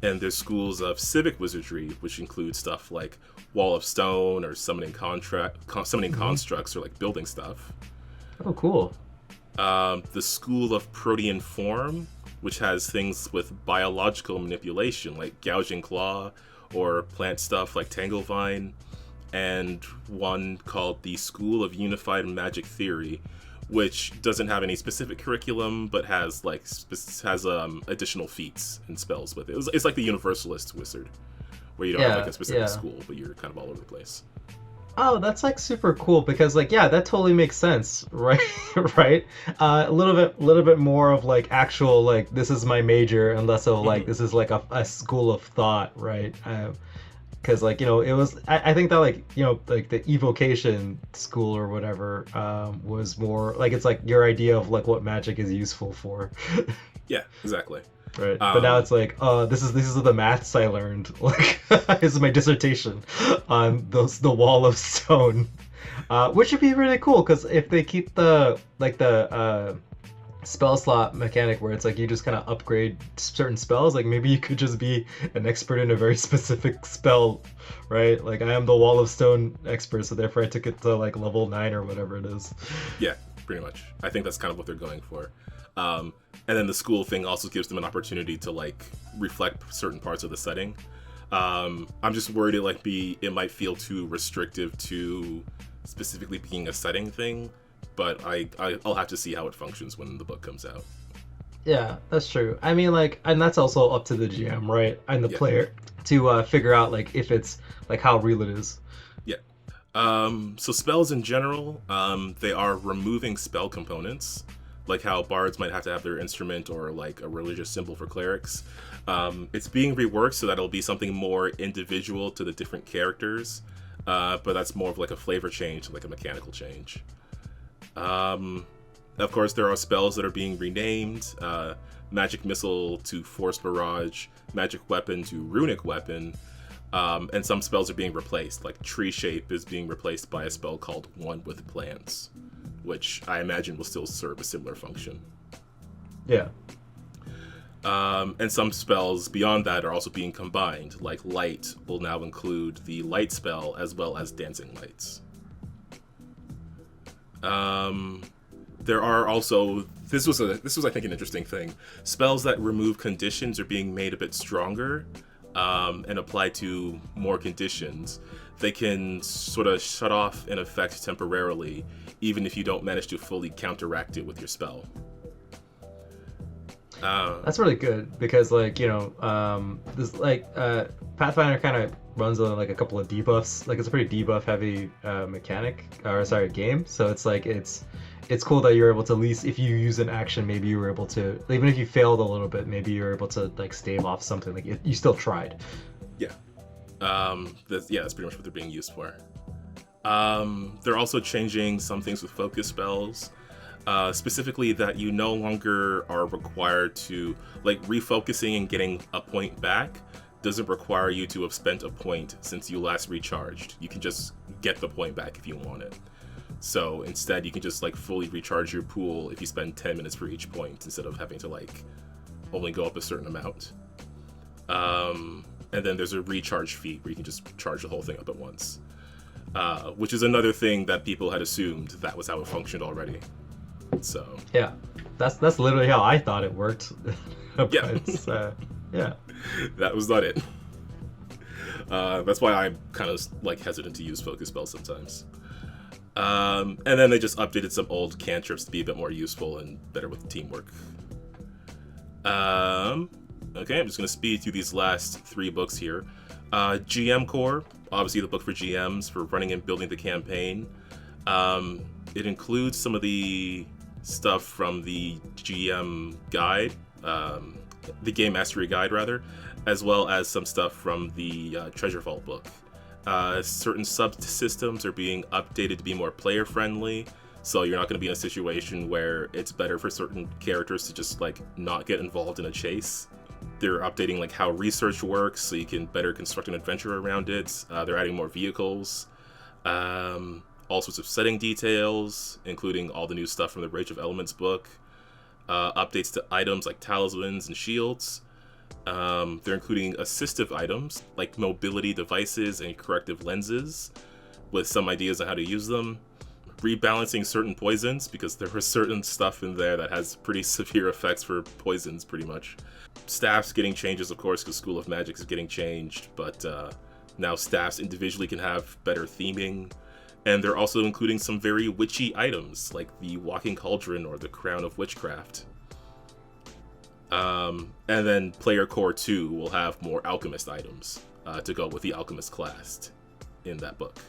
And there's schools of civic wizardry, which include stuff like Wall of Stone or summoning constructs or like building stuff. Oh, cool. The school of Protean Form, which has things with biological manipulation like Gouging Claw or plant stuff like Tanglevine, and one called the School of Unified Magic Theory, which doesn't have any specific curriculum but has like additional feats and spells with it. It's like the Universalist wizard, where you don't have like Yeah, a specific yeah. school, but you're kind of all over the place. Oh, that's like super cool because like yeah, that totally makes sense, right? Right? A little bit more of like actual like this is my major and less of like Hmm. this is like a school of thought, right? Because like it was I think that like like the evocation school or whatever was more like it's like your idea of like what magic is useful for. Yeah, exactly. Right, but now Um, it's like, this is the maths I learned. Like, this is my dissertation on the Wall of Stone, which would be really cool because if they keep the like the spell slot mechanic where it's like you just kind of upgrade certain spells, like maybe you could just be an expert in a very specific spell, right? Like I am the Wall of Stone expert, so therefore I took it to like level 9 or whatever it is. yeah, pretty much. I think that's kind of what they're going for. And then the school thing also gives them an opportunity to like reflect certain parts of the setting. I'm just worried it might feel too restrictive to specifically being a setting thing, but I'll have to see how it functions when the book comes out. Yeah, that's true. I mean, like, and that's also up to the GM, right, and the Yeah, player to figure out like if it's like how real it is. yeah. So spells in general, they are removing spell components, like how bards might have to have their instrument or like a religious symbol for clerics. It's being reworked so that it'll be something more individual to the different characters, but that's more of like a flavor change, like a mechanical change. Of course, there are spells that are being renamed. Magic Missile to Force Barrage, Magic Weapon to Runic Weapon, and some spells are being replaced. Like Tree Shape is being replaced by a spell called One with Plants, which I imagine will still serve a similar function. Yeah. And some spells beyond that are also being combined. Like Light will now include the Light spell as well as Dancing Lights. There are also, this was I think an interesting thing. Spells that remove conditions are being made a bit stronger and applied to more conditions. They can sort of shut off an effect temporarily, even if you don't manage to fully counteract it with your spell. That's really good because, like, you know, this Pathfinder kind of runs on like a couple of debuffs. Like, it's a pretty debuff heavy game. So it's like it's cool that you're able to, at least if you use an action, maybe you were able to, even if you failed a little bit, maybe you're able to like stave off something. Like you still tried. Yeah. That's pretty much what they're being used for. They're also changing some things with focus spells. Specifically that you no longer are required to, like, refocusing and getting a point back doesn't require you to have spent a point since you last recharged. You can just get the point back if you want it. So instead you can just like fully recharge your pool if you spend 10 minutes for each point instead of having to like only go up a certain amount. And then there's a recharge fee where you can just charge the whole thing up at once. Which is another thing that people had assumed that was how it functioned already. So yeah, that's literally how I thought it worked. But yeah. Yeah, that was not it. That's why I'm kind of like hesitant to use focus spells sometimes. And then they just updated some old cantrips to be a bit more useful and better with teamwork. Okay, I'm just gonna speed through these last 3 books here. GM Core, obviously the book for GMs for running and building the campaign. It includes some of the stuff from the GM guide, the Game Mastery Guide rather, as well as some stuff from the Treasure Vault book. Certain subsystems are being updated to be more player friendly, so you're not going to be in a situation where it's better for certain characters to just like not get involved in a chase. They're updating like how research works so you can better construct an adventure around it. They're adding more vehicles. All sorts of setting details, including all the new stuff from the Rage of Elements book. Updates to items like talismans and shields. They're including assistive items like mobility devices and corrective lenses, with some ideas on how to use them. Rebalancing certain poisons, because there was certain stuff in there that has pretty severe effects for poisons, pretty much. Staffs getting changes, of course, because School of Magic is getting changed, but now staffs individually can have better theming. And they're also including some very witchy items, like the Walking Cauldron or the Crown of Witchcraft. And then Player Core 2 will have more Alchemist items to go with the Alchemist class in that book.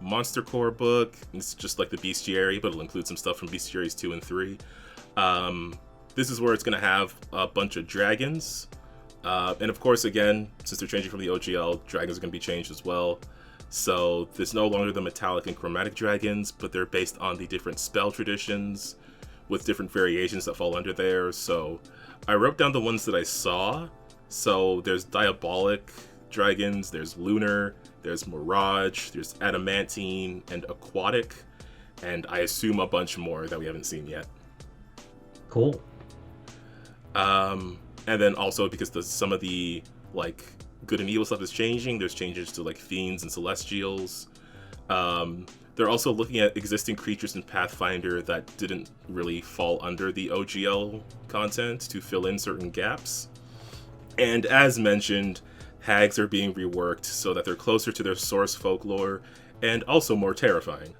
Monster Core book, it's just like the Bestiary, but it'll include some stuff from Bestiaries 2 and 3. This is where it's going to have a bunch of dragons. And of course, again, since they're changing from the OGL, dragons are going to be changed as well. So there's no longer the metallic and chromatic dragons, but they're based on the different spell traditions with different variations that fall under there. So I wrote down the ones that I saw. So there's diabolic dragons, there's lunar, there's mirage, there's adamantine, and aquatic, and I assume a bunch more that we haven't seen yet. Cool. And then also because some of the like good and evil stuff is changing, there's changes to like fiends and celestials. They're also looking at existing creatures in Pathfinder that didn't really fall under the OGL content to fill in certain gaps. And as mentioned, hags are being reworked so that they're closer to their source folklore and also more terrifying.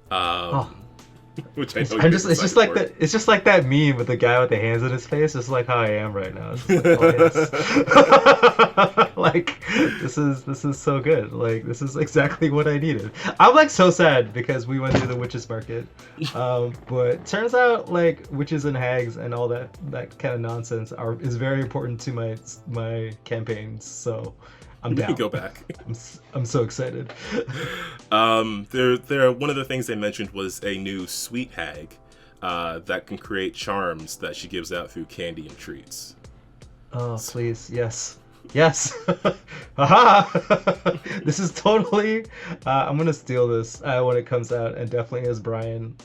Which I know it's just like that. It's just like that meme with the guy with the hands in his face. Just like how I am right now. It's just like, oh, yes. Like this is so good. Like this is exactly what I needed. I'm like so sad because we went to the witches market, but turns out like witches and hags and all that kind of nonsense is very important to my campaigns. So I'm down. Go back. I'm so excited. One of the things they mentioned was a new sweet hag, that can create charms that she gives out through candy and treats. Oh, please, yes. Yes! Aha! This is totally... I'm gonna steal this when it comes out, and definitely as Brian.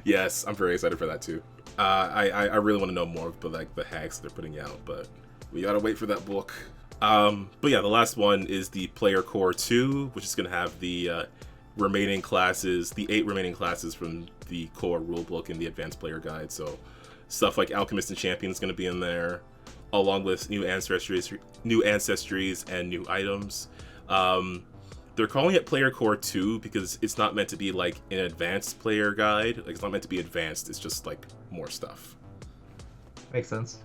Yes, I'm very excited for that too. I really want to know more about like the hacks they're putting out, but we gotta wait for that book. But yeah, the last one is the Player Core 2, which is gonna have the remaining classes, the 8 remaining classes from the core rulebook and the advanced player guide. So stuff like Alchemist and Champion is gonna be in there, along with new ancestries and new items. They're calling it Player Core 2 because it's not meant to be like an advanced player guide. Like, it's not meant to be advanced. It's just like more stuff. Makes sense.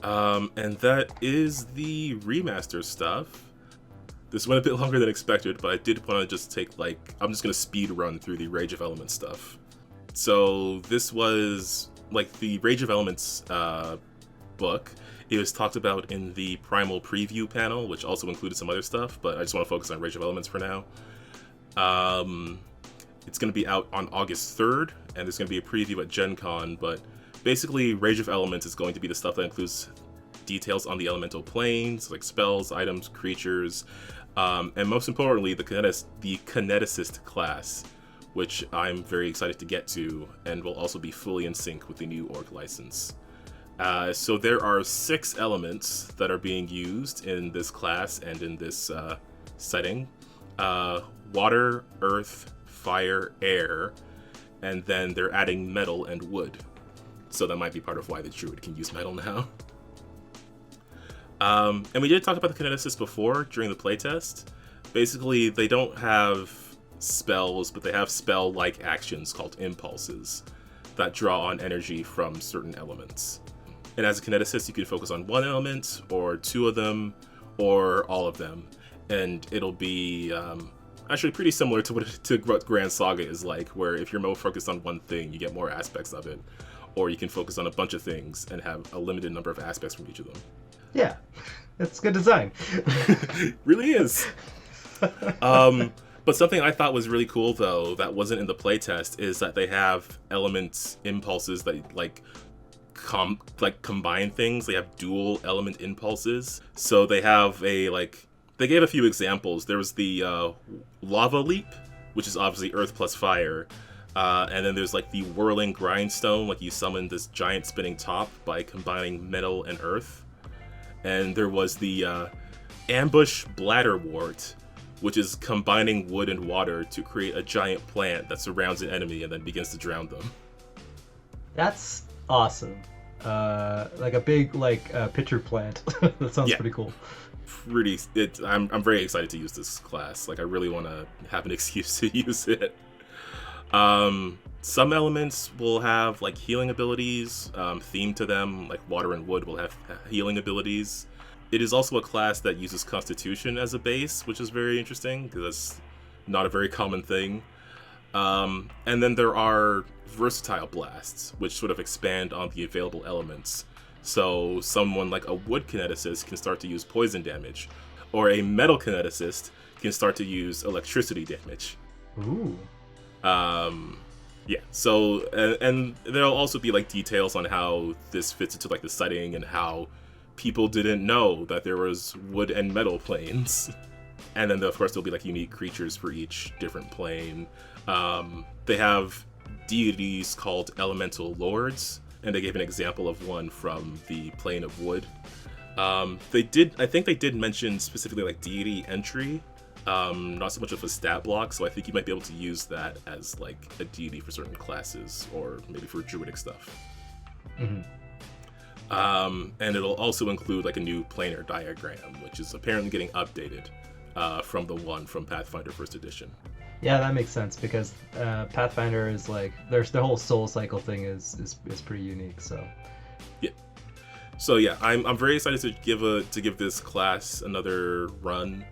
And that is the remaster stuff. This went a bit longer than expected, but I did want to just take like, I'm just going to speed run through the Rage of Elements stuff. So this was like the Rage of Elements book. It was talked about in the Primal Preview panel, which also included some other stuff, but I just want to focus on Rage of Elements for now. It's going to be out on August 3rd, and there's going to be a preview at Gen Con, but basically Rage of Elements is going to be the stuff that includes details on the elemental planes, like spells, items, creatures, and most importantly, the Kineticist class, which I'm very excited to get to, and will also be fully in sync with the new org license. So there are 6 elements that are being used in this class and in this setting. Water, earth, fire, air, and then they're adding metal and wood. So that might be part of why the Druid can use metal now. And we did talk about the Kineticist before during the playtest. Basically, they don't have spells, but they have spell-like actions called impulses that draw on energy from certain elements. And as a Kineticist, you can focus on one element, or 2 of them, or all of them. And it'll be actually pretty similar to what Grand Saga is like, where if you're more focused on one thing, you get more aspects of it. Or you can focus on a bunch of things and have a limited number of aspects from each of them. Yeah, it's good design. Really is. But something I thought was really cool, though, that wasn't in the playtest, is that they have elements, impulses that combine things. They have dual element impulses. So they have they gave a few examples. There was the lava leap, which is obviously earth plus fire. And then there's like the whirling grindstone, like you summon this giant spinning top by combining metal and earth. And there was the ambush bladderwort, which is combining wood and water to create a giant plant that surrounds an enemy and then begins to drown them. That's awesome. Like a big pitcher plant. That sounds pretty cool. I'm very excited to use this class. Like, I really want to have an excuse to use it. Some elements will have like healing abilities themed to them, like water and wood will have healing abilities. It is also a class that uses Constitution as a base, which is very interesting because that's not a very common thing. And then there are versatile blasts, which sort of expand on the available elements. So someone like a wood kineticist can start to use poison damage, or a metal kineticist can start to use electricity damage. Ooh. Yeah, so, and there'll also be like details on how this fits into like the setting and how people didn't know that there was wood and metal planes. And then of course there'll be like unique creatures for each different plane. They have deities called elemental lords, and they gave an example of one from the plane of wood. I think they did mention specifically like deity entry. Not so much of a stat block, so I think you might be able to use that as like a deity for certain classes, or maybe for druidic stuff. Mm-hmm. And it'll also include like a new planar diagram, which is apparently getting updated from the one from Pathfinder First Edition. Yeah, that makes sense because Pathfinder is like their whole soul cycle thing is pretty unique. So yeah. So yeah, I'm very excited to give this class another run.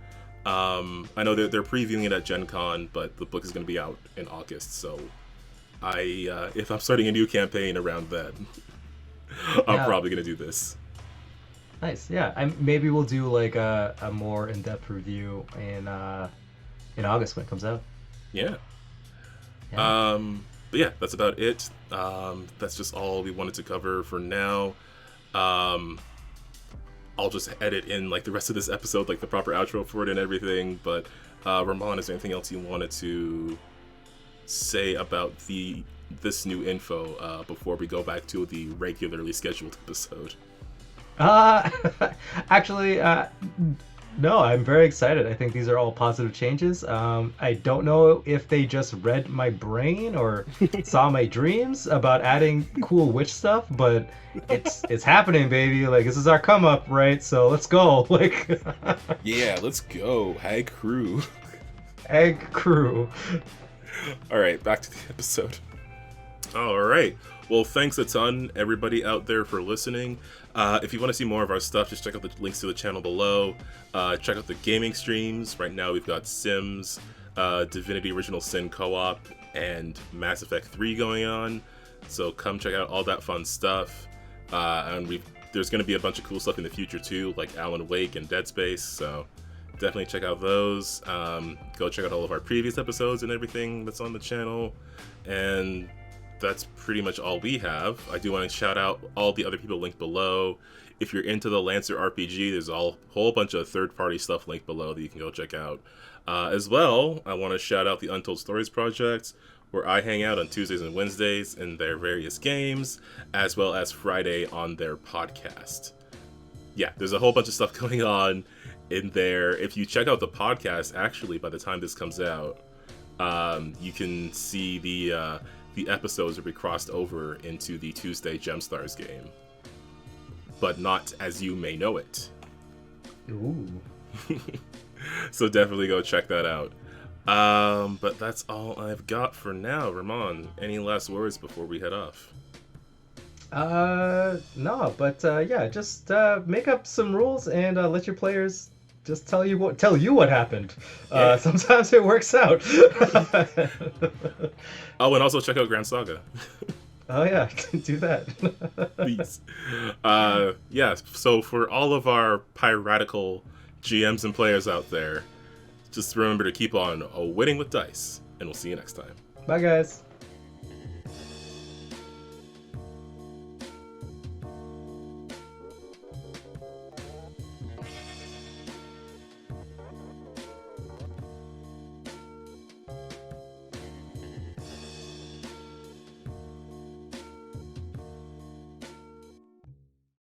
I know they're previewing it at Gen Con, but the book is going to be out in August, so if I'm starting a new campaign around then, I'm probably going to do this. Nice, yeah. Maybe we'll do like a more in-depth review in August when it comes out. Yeah. Yeah. But yeah, that's about it. That's just all we wanted to cover for now. Um, I'll just edit in like the rest of this episode, like the proper outro for it and everything. But Ramon, is there anything else you wanted to say about this new info before we go back to the regularly scheduled episode? Uh, actually, no, I'm very excited. I think these are all positive changes. I don't know if they just read my brain or saw my dreams about adding cool witch stuff, but it's happening, baby. Like, this is our come up, right? So let's go. Like, Yeah, let's go. Hag crew. egg crew. All right, back to the episode. All right. Well, thanks a ton, everybody out there, for listening. If you want to see more of our stuff, just check out the links to the channel below. Check out the gaming streams. Right now, we've got Sims, Divinity Original Sin Co-op, and Mass Effect 3 going on. So come check out all that fun stuff. And there's going to be a bunch of cool stuff in the future, too, like Alan Wake and Dead Space. So definitely check out those. Go check out all of our previous episodes and everything that's on the channel. And that's pretty much all we have. I do want to shout out all the other people linked below. If you're into the Lancer RPG, there's a whole bunch of third-party stuff linked below that you can go check out. As well, I want to shout out the Untold Stories Project, where I hang out on Tuesdays and Wednesdays in their various games, as well as Friday on their podcast. Yeah, there's a whole bunch of stuff going on in there. If you check out the podcast, actually, by the time this comes out, you can see the episodes will be crossed over into the Tuesday Gemstars game, but not as you may know it. Ooh. So definitely go check that out. But that's all I've got for now. Ramon, any last words before we head off? No, but yeah, just make up some rules and let your players just tell you what happened. Yeah. Sometimes it works out. Oh, and also check out Grand Saga. Oh yeah, do that. Please. Yeah, so for all of our piratical GMs and players out there, just remember to keep on winning with dice, and we'll see you next time. Bye guys.